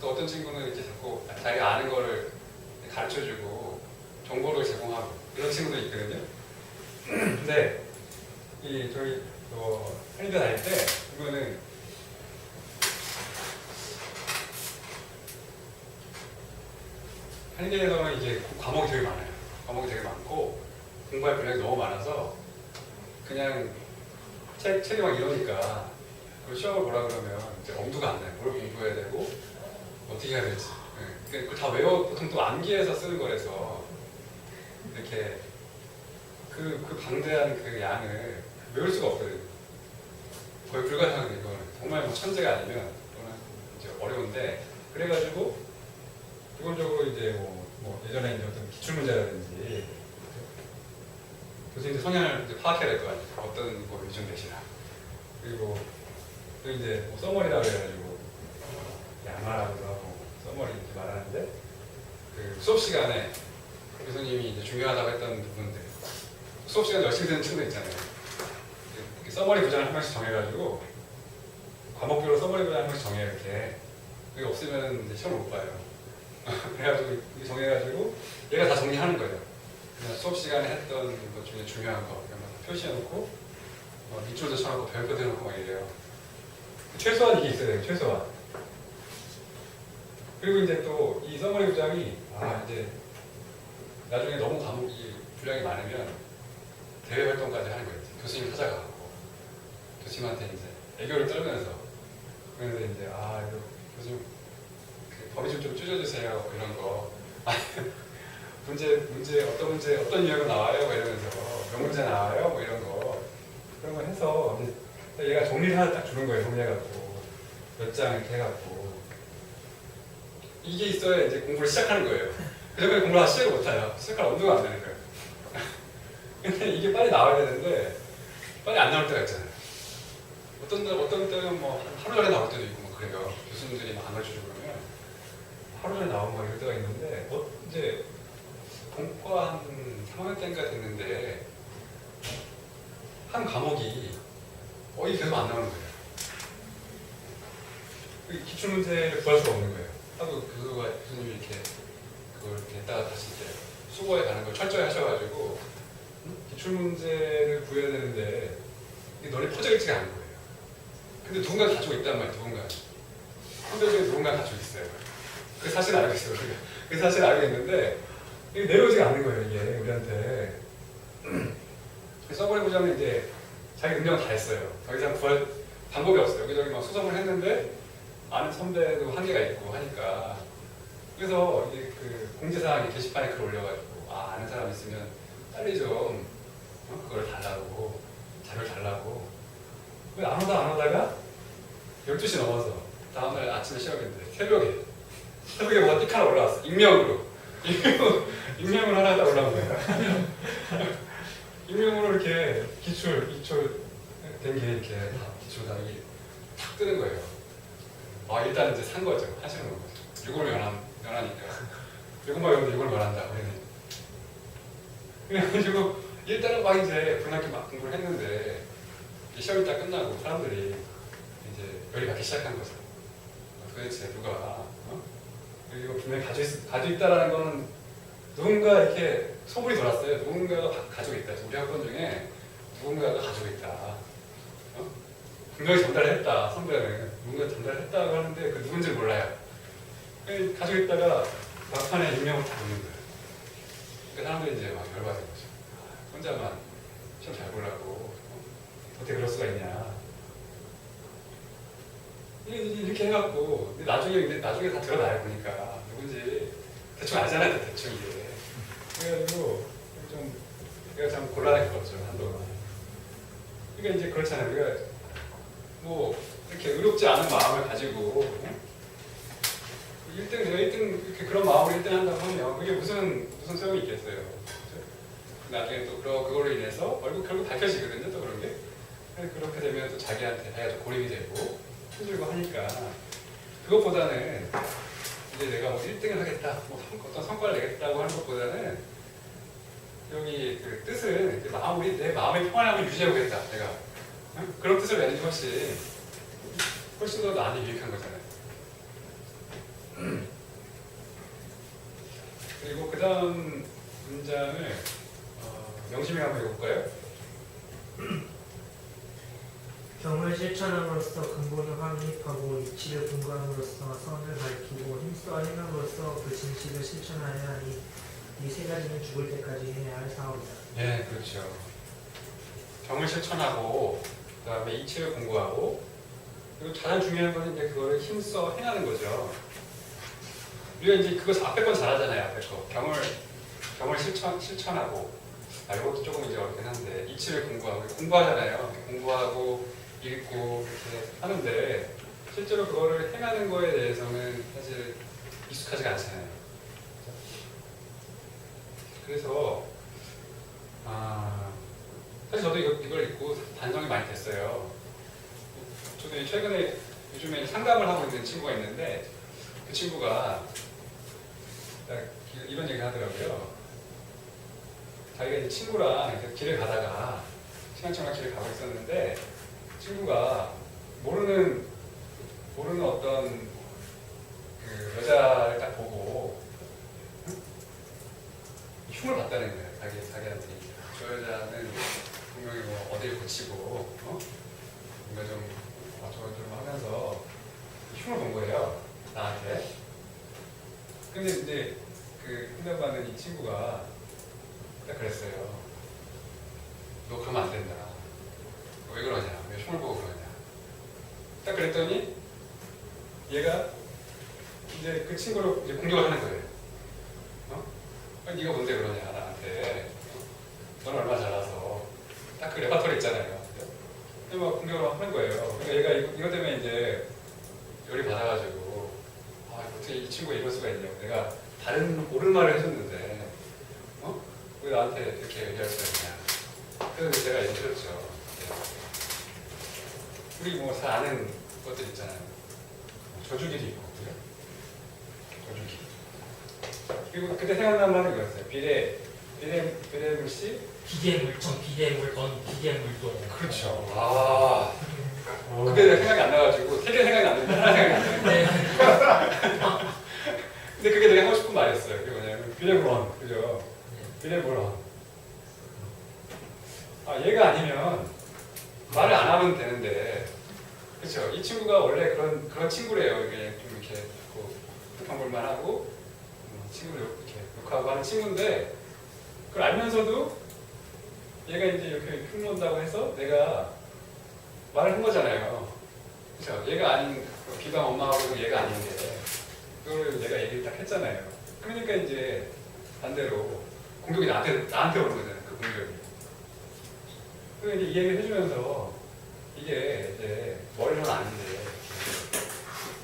또 어떤 친구는 이렇게 자꾸 자기가 아는 거를 가르쳐주고 정보를 제공하고 이런 친구도 있거든요. 근데 저희 한의대 다닐 때 이거는 한의대에서는 이제 과목이 되게 많아요. 과목이 되게 많고 공부할 분량이 너무 많아서 그냥 책이 막 이러니까 그 시험을 보라 그러면 이제 엄두가 안 나요. 뭘 공부해야 되고 어떻게 해야 될지. 그걸 다 보통 또 암기해서 쓰는 거라서 이렇게 그 방대한 그 양을 외울 수가 없거든요. 거의 불가능한 이거는 정말 뭐 천재가 아니면 이거는 이제 어려운데 그래가지고 기본적으로 이제 뭐 예전에 이제 어떤 기출문제라든지 교수님들 성향을 이제 파악해야 될 거 아니에요. 어떤 거 위주로 되시나. 그리고 또 이제 뭐 써머리라고 해가지고 양화라고도 하고 써머리 이렇게 말하는데 그 수업 시간에 교수님이 이제 중요하다고 했던 부분들 수업 시간 열심히 듣는 친구들 있잖아요. 이렇게 서머리 부장을 한 명씩 정해가지고 과목별로 서머리 부장 한 명씩 정해요. 이렇게 그게 없으면 이제 시험 못 봐요. 그래가지고 이렇게 정해가지고 얘가 다 정리하는 거예요. 그냥 수업 시간에 했던 것 중에 중요한 거 이런 거 표시해놓고 밑줄도 쳐놓고 별표도 해놓고 막 이래요. 최소한 이게 있어야 돼요. 최소한. 그리고 이제 또 이 서머리 부장이 이제 나중에 너무 과목이 분량이 많으면 대외 활동까지 하는 거예요. 교수님 찾아가고 교수님한테 이제 애교를 떨면서 그래서 이제 이거 교수님 그 범위 좀 줄여주세요 뭐 이런 거 문제 어떤 유형으로 나와요 뭐 이러면서 명문제 나와요 뭐 이런 거 그런 거 해서 이제 얘가 정리를 하나 딱 주는 거예요. 정리해갖고 몇 장 이렇게 해갖고 이게 있어야 이제 공부를 시작하는 거예요. 그전에 공부를 시작을 못해요. 시작할 엄두가 안 되는 거예요. 근데 이게 빨리 나와야 되는데 빨리 안 나올 때가 있잖아요. 어떤 때는 뭐 하루 전에 나올 때도 있고 뭐 그래요. 교수님들이 막 안 가르쳐주고 그러면 하루 전에 나오고 막 이럴 때가 있는데 이제 본과 한 3학년 때인가 됐는데 한 과목이 거의 계속 안 나오는 거예요. 기출문제를 구할 수가 없는 거예요. 하도 교수님이 이렇게 그걸 냈다가 다시 이제 수고해 가는 걸 철저히 하셔가지고 기출문제를 구해야 되는데 이게 널리 퍼져 있지가 않은 거예요. 근데 누군가 가지고 있단 말이에요. 누군가. 선배 중에 누군가 가지고 있어요. 그 사실 알고 있어요. 우리가. 그 사실 알고 있는데 이게 내려오지가 않는 거예요. 이게 우리한테. 서버리 부장은 이제 자기 능력은 다 했어요. 더 이상 구할 방법이 없어요. 여기저기 막 수정을 했는데 아는 선배도 한계가 있고 하니까 그래서 이제 그 공지사항에 게시판에 글 올려가지고 아는 사람 있으면 빨리 좀 그걸 달라고 자료를 달라고 안 오다가 12시 넘어서 다음날 아침에 시험인데 새벽에 뭐가 띡 하나 올라왔어. 익명으로 하나 딱 올라온 거예요. 익명으로 이렇게 기출 된 게 이렇게 다 기출 다 이게 탁 뜨는 거예요. 일단 이제 산 거죠. 하시는 거죠. 6월 연하니까. 6월 연한다. 6월 연한다. 그래가지고 일단은 막 이제 분학기 막 공부를 했는데 시험이 딱 끝나고 사람들이 이제 열이 받기 시작한 거죠. 도대체 누가 이거 분명히 가지고 있다라는 거는 누군가 이렇게 소문이 돌았어요. 누군가가 가지고 있다. 우리 학번 중에 누군가가 가지고 있다. 분명히 전달을 했다. 선배는 누군가 전달을 했다고 하는데 그 누군지를 몰라요. 가지고 있다가 막판에 익명을 다 보는 거예요. 그러니까 사람들이 이제 막 열받은 거죠. 혼자만 시험 잘 보려고 어떻게 그럴 수가 있냐. 이렇게 해갖고 나중에 다 드러나요. 보니까 누군지 대충 알잖아요. 대충 이게. 그래가지고 좀 내가 참 곤란했었죠. 한동안. 그러니까 이제 그렇잖아요. 우리가 뭐 이렇게 의롭지 않은 마음을 가지고 1등 내가 1등 이렇게 그런 마음으로 1등 한다고 하면 그게 무슨 소용이 있겠어요. 그렇죠? 나중에 또 그걸로 인해서 결국 밝혀지거든요. 또 그런 게 그렇게 되면 또 자기한테 좀 고립이 되고 힘들고 하니까 그것보다는 이제 내가 뭐 1등을 하겠다, 뭐 어떤 성과를 내겠다고 하는 것보다는 여기 그 뜻은 내 마음의 평안함을 유지해보겠다. 내가 그런 뜻을 내는 것이 훨씬 더 나한테 유익한 거잖아요. 그리고 그 다음 문장을 명심해 한번 읽어볼까요? 경을 실천함으로써 근본을 확립하고 이치를 분과함으로써 선을 밝히고 힘써 행함으로써 그 진실을 실천하여야 하니 이 세 가지는 죽을 때까지 해야 할 사업이다. 네, 그렇죠. 경을 실천하고 그 다음에 이치를 공부하고 그리고 가장 중요한 건 이제 그거를 힘써 행하는 거죠. 우리가 이제 그거 앞에 건 잘하잖아요. 앞에 거 경을 실천하고 이것도 조금 이제 어렵긴 한데 이치를 공부하잖아요. 공부하고 읽고 이렇게 하는데 실제로 그거를 행하는 거에 대해서는 사실 익숙하지가 않잖아요. 그래서 사실 저도 이걸 읽고 반성이 많이 됐어요. 저도 최근에 요즘에 상담을 하고 있는 친구가 있는데 그 친구가 이런 얘기 하더라고요. 자기가 이제 친구랑 이렇게 길을 가다가 신앙청과 길을 가고 있었는데 친구가 모르는 어떤 그 여자를 딱 보고 흉을 봤다는 거예요. 자기한테 저 여자는 분명히 뭐 어딜 고치고 뭔가 좀 저거 좀 하면서 흉을 본 거예요. 나한테. 근데 이제 그 훈련받는 이 친구가 딱 그랬어요. 너 그러면 안 된다. 너 왜 그러냐? 왜 흉을 보고 그러냐? 딱 그랬더니 얘가 이제 그 친구를 이제 공격을 하는 거예요. 아니, 네가 뭔데 그러냐 나한테. 너는 얼마나 잘나서. 딱 그 레파토리 있잖아요. 근데 막 공격을 하는 거예요. 그러니까 얘가 이거 때문에 이제 열이 받아가지고 어떻게 이 친구가 이럴 수가 있냐고. 내가 다른 옳은 말을 해줬는데 왜 나한테 이렇게 얘기할 수가 있냐. 그래서 제가 얘기했죠. 우리 뭐 잘 아는 것들 있잖아요. 저주기도 있고, 그죠? 저주기. 그리고 그때 생각난 말은 이거였어요. 비례물씨? 비대물청, 비대물건, 비대물동. 그렇죠. 그때 내가 생각이 안 나가지고 세 개 생각이 안 나는데 하나 생각이 안 나요. 근데 그게 되게 하고 싶은 말이었어요. 그게 뭐냐면 비례물원, 그죠? 비례물원. 얘가 아니면 말을 안 하면 되는데, 그렇죠? 이 친구가 원래 그런 친구래요. 이게 좀 이렇게 불평불만하고 친구를 이렇게 욕하고 하는 친구인데, 그걸 알면서도 얘가 이제 이렇게 흉놓는다고 해서 내가 말을 한 거잖아요. 그렇죠? 얘가 아닌 비방 엄마하고 얘가 아닌데 그걸 내가 얘기를 딱 했잖아요. 그러니까 이제 반대로 공격이 나한테 오는 거잖아요. 그 공격이. 그리고 이제 이 얘기를 해주면서 이게 이제 머리로는 아닌데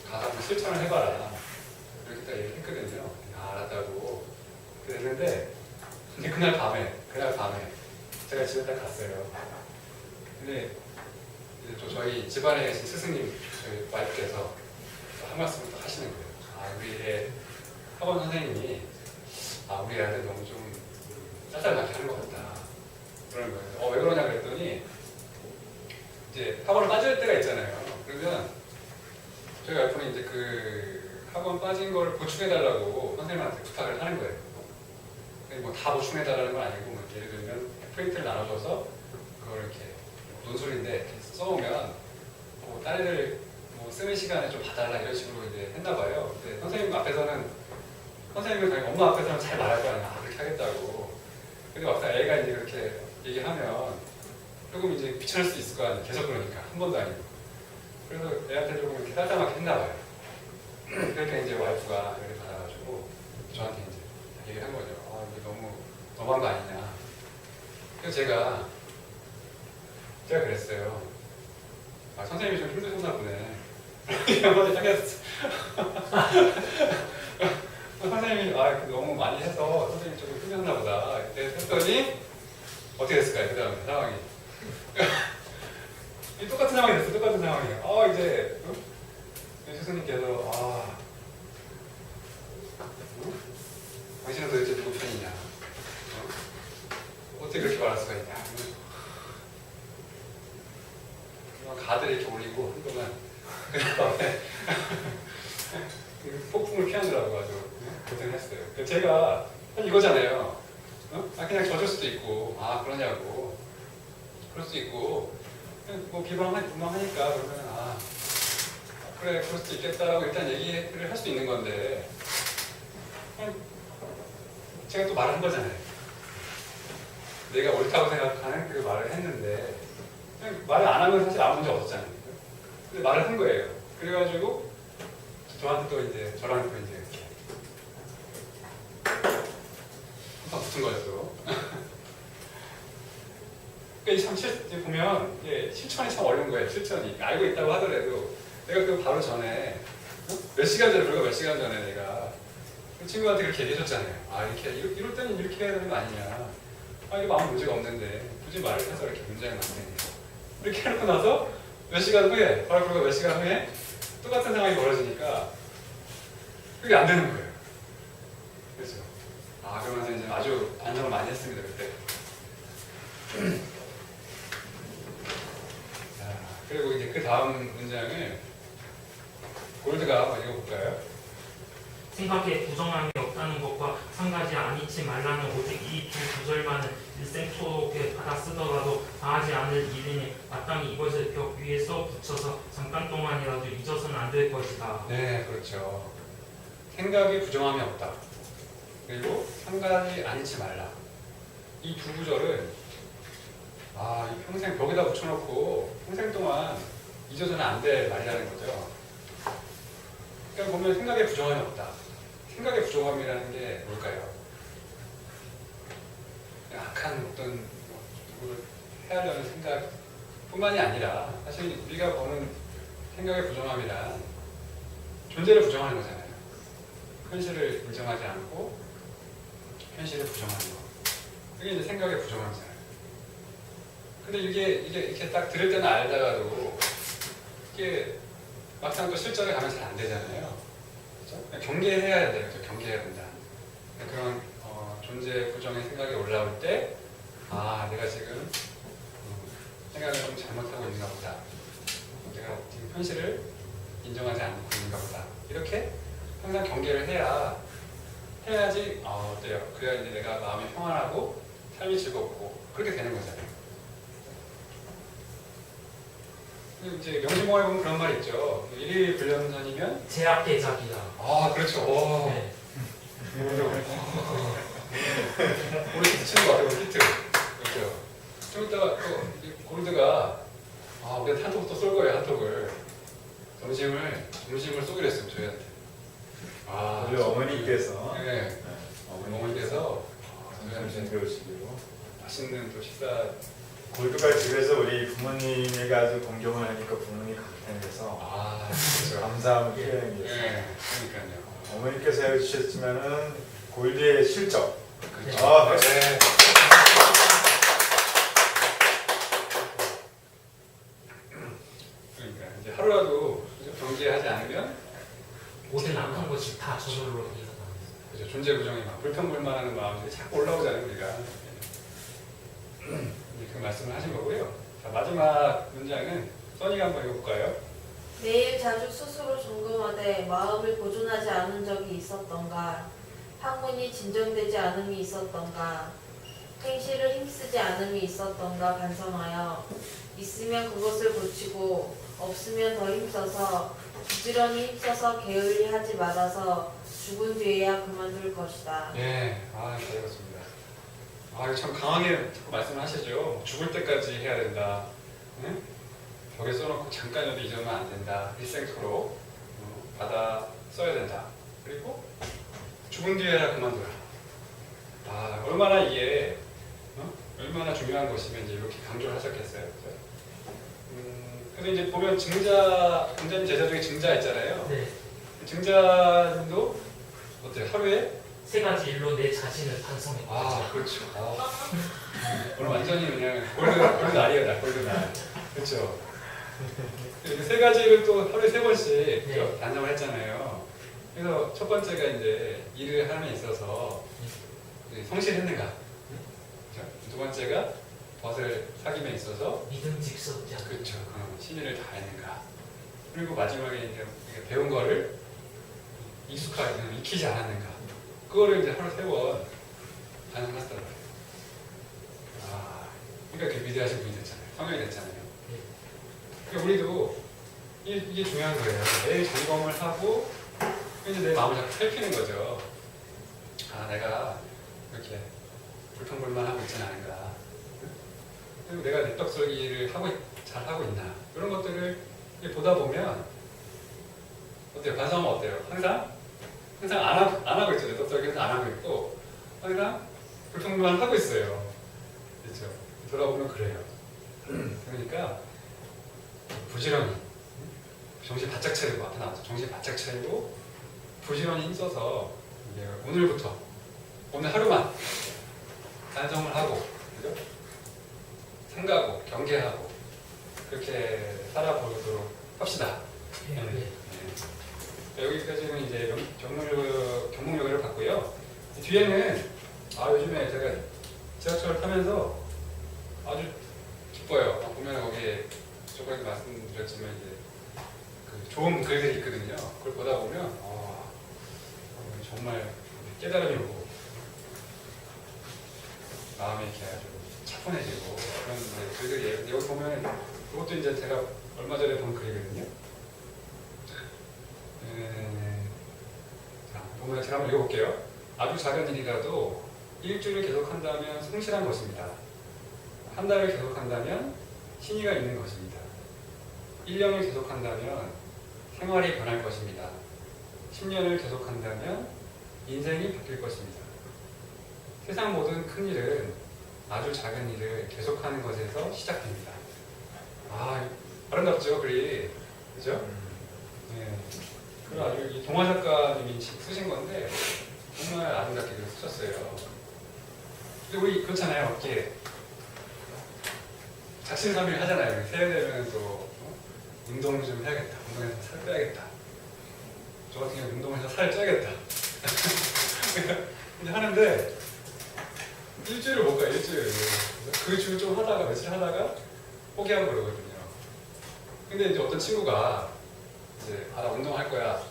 가서 한번 실천을 해봐라. 이렇게 딱 얘기했거든요. 알았다고. 그랬는데 근데 그날 밤에 제가 집에 딱 갔어요. 근데 이제 또 저희 집안에 계신 스승님, 저희 와이프께서 한 말씀을 또 하시는 거예요. 우리 애 학원 선생님이 우리 애한테 너무 좀 짤짤하게 하는 것 같다. 그러는 거예요. 왜 그러냐 그랬더니 이제 학원을 빠질 때가 있잖아요. 그러면 저희 와이프는 이제 그 학원 빠진 걸 보충해달라고 선생님한테 부탁을 하는 거예요. 뭐 다 보충해달라는 건 아니고 뭐 예를 들면 프린트를 나눠줘서 그걸 이렇게 논술인데 이렇게 써오면 뭐 다른 애들 뭐 쓰는 시간에 좀 봐달라 이런 식으로 이제 했나 봐요. 근데 선생님 앞에서는 엄마 앞에서는 잘 말할 거 아니야. 그렇게 하겠다고. 근데 막상 애가 이제 그렇게 얘기하면 조금 이제 귀찮을 수 있을 거 아니에요. 계속 그러니까 한 번도 아니고. 그래서 애한테 조금 이렇게 따뜻하게 했나 봐요. 그러니까 이제 와이프가 열을 받아가지고 저한테 이제 얘기를 한 거죠. 이게 너무한 거 아니냐. 그래서 제가 그랬어요. 선생님이 좀 힘드셨나 보네. 한마디 딱 했어. 선생님이 너무 많이 해서 선생님이 좀 힘들었나 보다. 그때 했더니 어떻게 됐을까요? 그 다음에 상황이. 똑같은 상황이 됐어. 똑같은 상황이에요. 이제 스승님께서 당신은 도대체 누구 편이냐? 어떻게 그렇게 말할 수가 있냐? 가드를 이렇게 올리고 한동안 그 다음에 폭풍을 피하느라고 아주 고생했어요. 제가 이거잖아요. 그냥 져줄 수도 있고 그러냐고 그럴 수 있고 뭐 비방하니까 그러면 그래 그럴 수도 있겠다라고 일단 얘기를 할 수 있는 건데 제가 또 말을 한 거잖아요. 내가 옳다고 생각하는 그 말을 했는데 그냥 말을 안 하면 사실 아무 문제 없었잖아요. 근데 말을 한 거예요. 그래가지고 저랑 또 이제 이렇게 한판 붙은 거죠 또. 그러니까 참 보면 실천이 참 어려운 거예요. 실천이 알고 있다고 하더라도 내가 그 바로 전에 불과 몇 시간 전에 내가 그 친구한테 그렇게 얘기해줬잖아요. 이럴 때는 이렇게 해야 되는 거 아니냐. 이거 아무 문제가 없는데 굳이 말을 해서 이렇게 문제가 많네. 이렇게 해놓고 나서 몇 시간 후에 바로 불과 몇 시간 후에 똑같은 상황이 벌어지니까 그게 안 되는 거예요. 그렇죠. 그러면서 이제 아주 반성을 많이 했습니다 그때. 다음 문장을 골드가 한번 읽어볼까요? 생각에 부정함이 없다는 것과 상가지 아니치 말라는 오직 이 두 구절만은 일생토록에 받아 쓰더라도 당하지 않을 일이니 마땅히 이것을 벽 위에 써 붙여서 잠깐 동안이라도 잊어서는 안 될 것이다. 네, 그렇죠. 생각에 부정함이 없다. 그리고 상가지 아니치 말라. 이 두 구절은 이 평생 벽에다 붙여놓고 평생 동안 잊어서는 안 될 말이라는 거죠. 그러니까 보면 생각에 부정함이 없다. 생각의 부정함이라는 게 뭘까요? 악한 어떤 누구를 해하려는 생각뿐만이 아니라 사실 우리가 보는 생각의 부정함이란 존재를 부정하는 거잖아요. 현실을 인정하지 않고 현실을 부정하는 거. 그게 이제 생각의 부정함이잖아요. 근데 이게 이렇게 딱 들을 때는 알다가도 이게 막상 또 실전에 가면 잘 안 되잖아요. 그렇죠? 경계해야 돼요. 경계해야 된다. 그런 존재 부정의 생각이 올라올 때, 내가 지금 생각을 좀 잘못하고 있는가 보다. 내가 지금 현실을 인정하지 않고 있는가 보다. 이렇게 항상 경계를 해야지 어때요? 그래야 이제 내가 마음이 평안하고 삶이 즐겁고 그렇게 되는 거잖아요. 그리고 이제 명심공에 보면 그런 말 있죠. 일일 불량선이면 제약대작이다. 그렇죠. 네. 우리 히트 치는 거 같아요. 우리 히트. 그렇죠. 좀 이따가 또 골드가 우리한테 한턱 또 쏠 거예요. 한턱을. 점심을 쏘기로 했어요. 저희한테. 우리 어머니께서 네. 어머니께서 점심 배우시기로 맛있는 또 식사. 골드가 집에서 우리 부모님에게 아주 공경을 하니까 부모님이 감탄해서 그렇죠. 감사함을 표현해서 네. 그러니까요. 어머니께서 해주셨지만은 골드의 실적 그렇죠. 네. 그러니까 이제 하루라도 경계하지 않으면 모든 악한 것이 다 저절로 일어납니다. 그죠. 존재 부정이 막 불평불만하는 마음들이 자꾸 올라오잖아요, 우리가. 그 말씀을 하신 거고요. 자, 마지막 문장은 써니가 한번 읽어볼까요? 매일 자주 스스로 점검하되 마음을 보존하지 않은 적이 있었던가, 학문이 진정되지 않음이 있었던가, 행실을 힘쓰지 않음이 있었던가 반성하여 있으면 그것을 고치고 없으면 더 힘써서 부지런히 힘써서 게을리하지 말아서 죽은 뒤에야 그만둘 것이다. 네, 잘 읽었습니다. 이거 참 강하게 자꾸 말씀을 하시죠. 죽을 때까지 해야 된다. 응? 벽에 써놓고 잠깐이라도 잊으면 안 된다. 일생토록 받아 써야 된다. 그리고 죽은 뒤에야 그만둬라. 얼마나 이게 얼마나 중요한 것이면 이제 이렇게 강조를 하셨겠어요. 그래서 이제 보면 증자님 제자 중에 증자 있잖아요. 네. 증자님도 어때요? 하루에 3가지 일로 내 자신을 반성했다. 그렇죠. 오늘 완전히 그냥 골드 날이에요, 골드 날. 그렇죠. 세 가지를 또 하루에 3번씩 네. 단정을 했잖아요. 그래서 첫 번째가 이제 일을 함에 있어서 성실했는가. 그렇죠? 두 번째가 벗을 사김에 있어서 믿음직스럽지 않다. 그렇죠. 신의를 다했는가. 그리고 마지막에 이제 배운 거를 익히지 않았는가. 그거를 이제 하루 3번 반성하시더라고요. 그러니까 그 위대하신 분이 됐잖아요. 성령이 됐잖아요. 그러니까 우리도 이게 중요한 거예요. 매일 점검을 하고 이제 내 마음을 자꾸 살피는 거죠. 내가 이렇게 불평불만하고 있지는 않은가. 그리고 내가 내 떡설기를 잘 하고 있나. 이런 것들을 보다 보면 어때요? 반성하면 어때요? 항상 안 하고 있죠. 내 떡설기 항상 안 하고 있고 항상 불평불만 하고 있어요. 그렇죠? 돌아보면 그래요. 그러니까 부지런히 정신 바짝 차리고 앞에 나와서 정신 바짝 차리고 부지런히 힘써서 이제 오늘부터 오늘 하루만 반성을 하고 그죠? 상가하고 경계하고 그렇게 살아보도록 합시다. 네. 여기까지는 이제 경목여고를 봤고요. 뒤에는 요즘에 제가 지하철을 타면서 아주 기뻐요. 보면 거기에 저번에 말씀드렸지만 글들이 있거든요. 그걸 보다 보면 정말 깨달음이 오고 마음이 이렇게 아주 차분해지고 그런 이제 글들이 여기 보면 이것도 이제 제가 얼마 전에 본 글이거든요. 자, 보면 제가 한번 읽어볼게요. 아주 작은 일이라도 일주일을 계속한다면 성실한 것입니다. 한 달을 계속한다면 신의가 있는 것입니다. 1년을 계속한다면 생활이 변할 것입니다. 10년을 계속한다면 인생이 바뀔 것입니다. 세상 모든 큰 일은 아주 작은 일을 계속하는 것에서 시작됩니다. 아, 아름답죠, 글이. 그죠? 네. 그 아주 이 동화 작가님이 쓰신 건데 정말 아름답게 글을 쓰셨어요. 근데 우리 그렇잖아요. 이렇게 작심삼일 하잖아요. 새해 되면 또 운동 좀 해야겠다. 운동해서 살 빼야겠다. 저 같은 경우 운동해서 살 쪄야겠다. 근데 하는데 일주일을 못 가요. 일주일. 그 주 좀 하다가 며칠 하다가 포기하고 그러거든요. 근데 이제 어떤 친구가 이제 나 운동할 거야.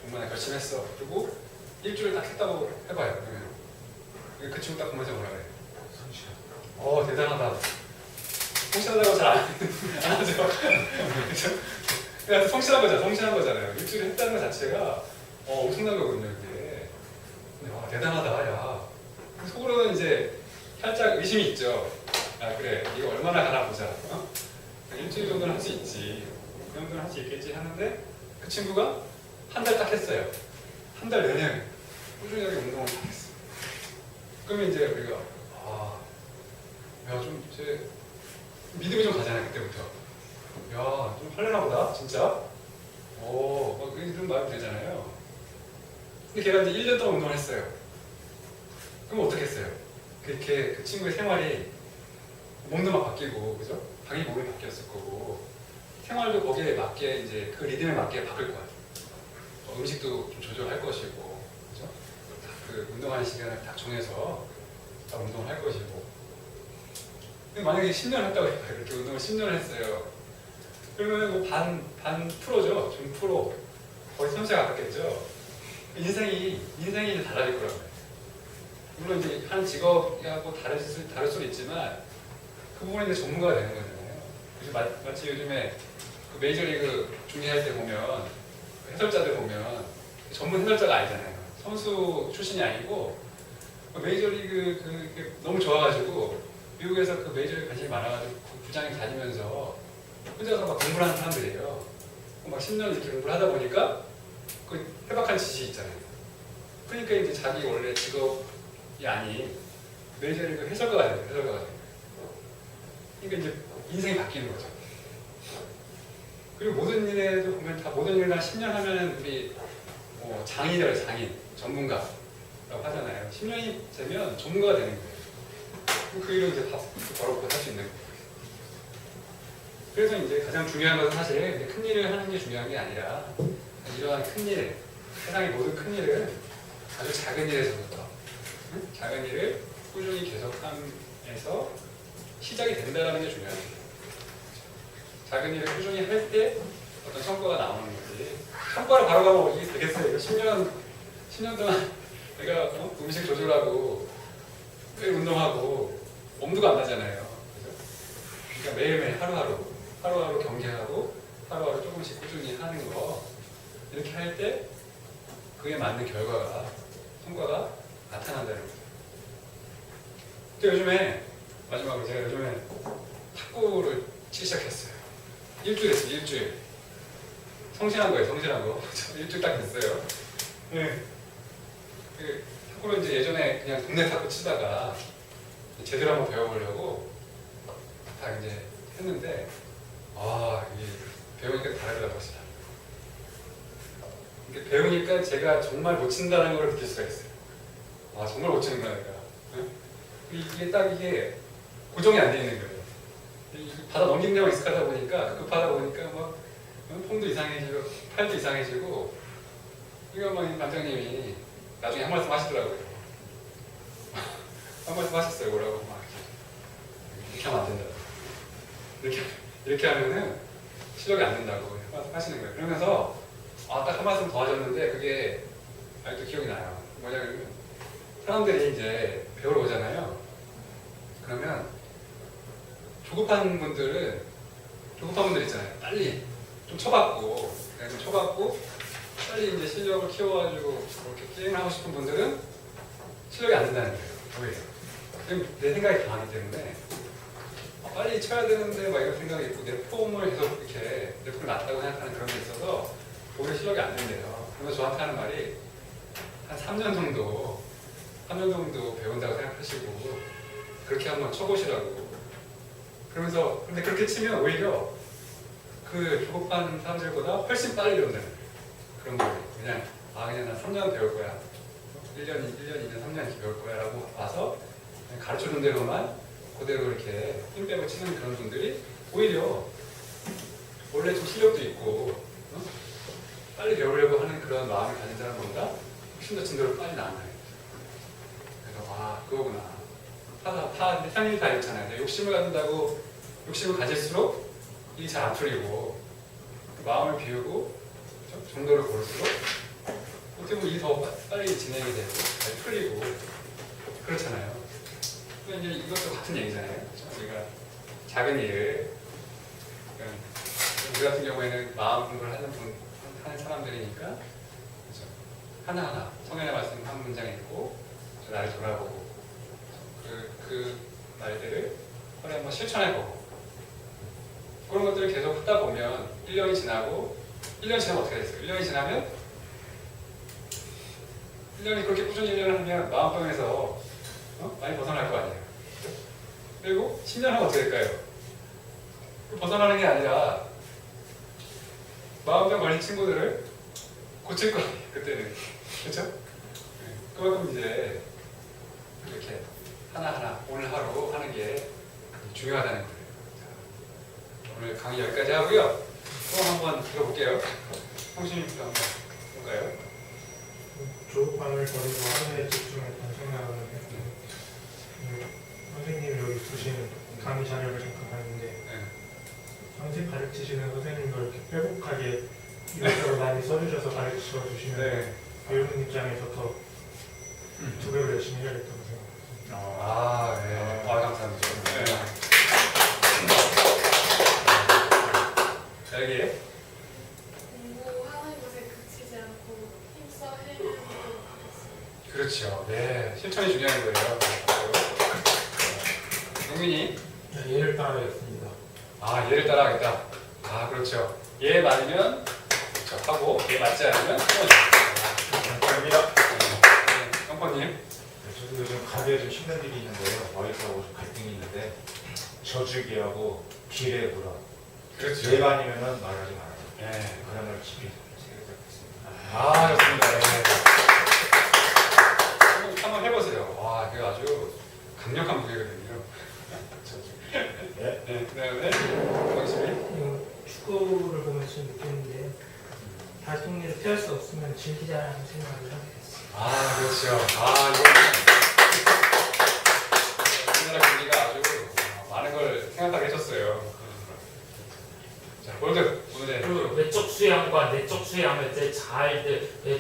정말 결심했어. 그리고 일주일 딱 했다고 해봐요. 그러면 그 친구 딱 보면서 뭐라 그래? 대단하다. 성실하다고 잘 안 하죠. 그죠? 그냥 성실한 거잖아요. 일주일 했다는 것 자체가 엄청난 거거든요, 이게. 근데 대단하다, 야. 속으로는 이제 살짝 의심이 있죠. 아, 그래, 이거 얼마나 가나 보자. 일주일 정도는 할 수 있지. 그 정도는 할 수 있겠지 하는데 그 친구가 한 달 딱 했어요. 한 달 내내 꾸준하게 운동을 딱 했어. 그러면 이제 우리가 좀 이제 믿음이 좀 가잖아요, 그때부터. 야, 좀 할래나 보다, 진짜. 이런 마음이 들잖아요. 근데 걔가 이제 1년 동안 운동을 했어요. 그럼 어떻게 했어요? 그 친구의 생활이 몸도 막 바뀌고, 그죠? 당연히 몸이 바뀌었을 거고, 생활도 거기에 맞게, 이제 그 리듬에 맞게 바뀔 거예요. 음식도 좀 조절할 것이고, 그죠? 그 운동하는 시간을 딱 정해서 딱 운동을 할 것이고. 근데 만약에 10년 했다고 해요. 이렇게 운동을 10년을 했어요. 그러면 뭐 반 프로죠. 준 프로. 거의 선수에 가깝겠죠. 인생이 이제 달라질 거라고요. 물론 이제 하는 직업하고 다를 수는 있지만 그 부분에 이제 전문가가 되는 거잖아요. 그래서 마치 요즘에 그 메이저리그 중계할 때 보면 해설자들 보면 전문 해설자가 아니잖아요. 선수 출신이 아니고 메이저리그 너무 좋아가지고 미국에서 그 메이저리그 관심이 많아가지고 그 구장에 다니면서 혼자서 막 공부를 하는 사람들이에요. 막 10년 이렇게 공부를 하다 보니까 그 해박한 지식이 있잖아요. 그러니까 이제 자기 원래 직업이 아닌 메이저리그 해설가가 돼요. 해설가가 돼요. 그러니까 이제 인생이 바뀌는 거죠. 그리고 모든 일에도 보면 다 모든 일을 한 10년 하면 우리 장인이라고 장인, 전문가라고 하잖아요. 10년이 되면 전문가가 되는 거예요. 그 일을 이제 바로 할 수 있는 거예요. 그래서 이제 가장 중요한 것은 사실 큰 일을 하는 게 중요한 게 아니라 이러한 큰 일, 세상의 모든 큰 일은 아주 작은 일에서부터 작은 일을 꾸준히 계속함에서 시작이 된다는 게 중요한 거예요. 작은 일을 꾸준히 할 때 어떤 성과가 나오는 거지. 성과를 바로 가면 이게 되겠어요. 이거 10년 동안 내가 음식 조절하고 매일 운동하고 엄두가 안 나잖아요. 그죠? 그러니까 매일매일 하루하루 경계하고 하루하루 조금씩 꾸준히 하는 거 이렇게 할 때 그에 맞는 성과가 나타난다는 거죠. 근데 요즘에 마지막으로 제가 요즘에 탁구를 치기 시작했어요. 일주일 했어요. 일주일. 성실한 거예요. 일주일 딱 됐어요. 네. 탁구를 이제 예전에 그냥 동네 탁구 치다가 제대로 한번 배워보려고 다 이제 했는데 이게 배우니까 다르더라고요. 이게 배우니까 제가 정말 못 친다는 걸 느낄 수가 있어요. 정말 못 치는구나 내가. 이게 딱 고정이 안 돼 있는 거예요. 받아 넘기는 데만 익숙하다 보니까 급하다 보니까 막 폼도 이상해지고 팔도 이상해지고 이거 막 반장님이 나중에 한 말씀 하시더라고요. 한 말씀 하셨어요. 뭐라고 막 이렇게 하면 안 된다. 이렇게 하면은 실력이 안 된다고. 하시는 거예요. 그러면서 딱 한 말씀 더 하셨는데 그게 아직도 기억이 나요. 뭐냐면 사람들이 이제 배우러 오잖아요. 그러면 조급한 분들 있잖아요. 빨리 좀 쳐받고 빨리 이제 실력을 키워가지고 이렇게 게임을 하고 싶은 분들은 실력이 안 된다는 거예요. 오히려. 그럼 내 생각이 강하기 때문에 빨리 쳐야 되는데 막 이런 생각이 있고 내 폼을 계속 이렇게 내 폼을 낮다고 생각하는 그런 게 있어서 오히려 실력이 안 된대요. 그래서 저한테 하는 말이 한 3년 정도 배운다고 생각하시고 그렇게 한번 쳐보시라고. 그러면서 근데 그렇게 치면 오히려 그 조급한 사람들보다 훨씬 빨리 배운다는 거예요. 그런 거예요. 그냥 난 3년 배울 거야. 1년, 2년, 3년 이렇게 배울 거야 라고 와서 그냥 가르쳐준 대로만 그대로 이렇게 힘 빼고 치는 그런 분들이 오히려 원래 좀 실력도 있고 빨리 배우려고 하는 그런 마음을 가진 사람보다 훨씬 더 진도를 빨리 나아가는 거예요. 그래서 그거구나. 상인이 다 있잖아요. 욕심을 갖는다고 욕심을 가질수록 일이 잘 안 풀리고 마음을 비우고 정도를 고를수록 어떻게 보면 일이 더 빨리 진행이 되고 잘 풀리고 그렇잖아요. 그러니까 이제 이것도 같은 얘기잖아요. 그렇죠? 우리가 작은 일을 우리 같은 경우에는 마음 공부를 하는 사람들이니까 그렇죠? 하나하나 성경의 말씀 한 문장 읽고 나를 돌아보고 그 말들을 하루에 한번 실천해보고 그런 것들을 계속 하다 보면 1년이 지나고 1년 지나면 어떻게 됐어요? 1년이 지나면 1년이 그렇게 꾸준히 1년을 하면 마음병에서 많이 벗어날 거 아니에요. 그리고 10년 하면 어떻게 될까요? 벗어나는 게 아니라 마음병 걸린 친구들을 고칠 거 아니에요. 그때는. 그렇죠? 그만큼 이제 이렇게 하나하나 오늘 하루 하는 게 중요하다는 거예요. 자, 오늘 강의 여기까지 하고요. 또 한번 들어볼게요. 형수님부터 한번 볼까요? 조급함을 버리고 하루에 집중했던 생각을 선생님이 여기 주신 강의 자료를 잠깐 봤는데 선생님 가르치시는 선생님도 이렇게 빼곡하게 이것저것 많이 써주셔서 가르쳐 주시면 배우는 입장에서 더 두 배로 열심히 해야겠다고 생각합니다. 네. 감사합니다. 여기 공부하는 것에 그치지 않고 힘써 해내는 것으로 가겠습니다. 그렇죠. 네, 실천이 중요한 거예요. 용민이 예를 따라야겠습니다. 얘를 따라하겠다. 그렇죠. 얘 맞으면 그렇죠. 하고 얘 맞지 않으면 감사합니다. 형포님. 저도 요즘 가게에 좀 힘든 일이 있는데요. 와이프하고 좀 갈등이 있는데 저주기하고 비례 불어. 그렇죠. 얘가 아니면은 말하지 말아요. 네. 그런 걸 깊이 새겨졌습니다. 좋습니다. 네. 한번 해보세요. 이거 아주 강력한 무게거든요. 네. 그다음에 당신이 축구를 보면서 느꼈는데 달동리를 피할 수 없으면 즐기자라는 생각을 하게 됐어요. 그렇죠. 이거는 우리나라 경기가 아주 많은 걸 생각하게 해줬어요. 자, 골드 오늘의 그리고 외적 수양과 내적 수양을 잘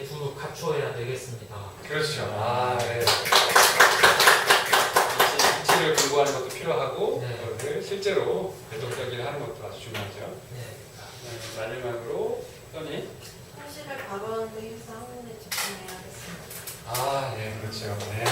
두루 갖추어야 되겠습니다. 그렇죠. 네. 이치를 공부하는 것도 필요하고 그것을 실제로 배독적인 하는 것도 아주 중요하죠. 마지막으로 써니. 현실을 바로하는 힘써 학문에 집중해야겠습니다. 그렇죠. 네.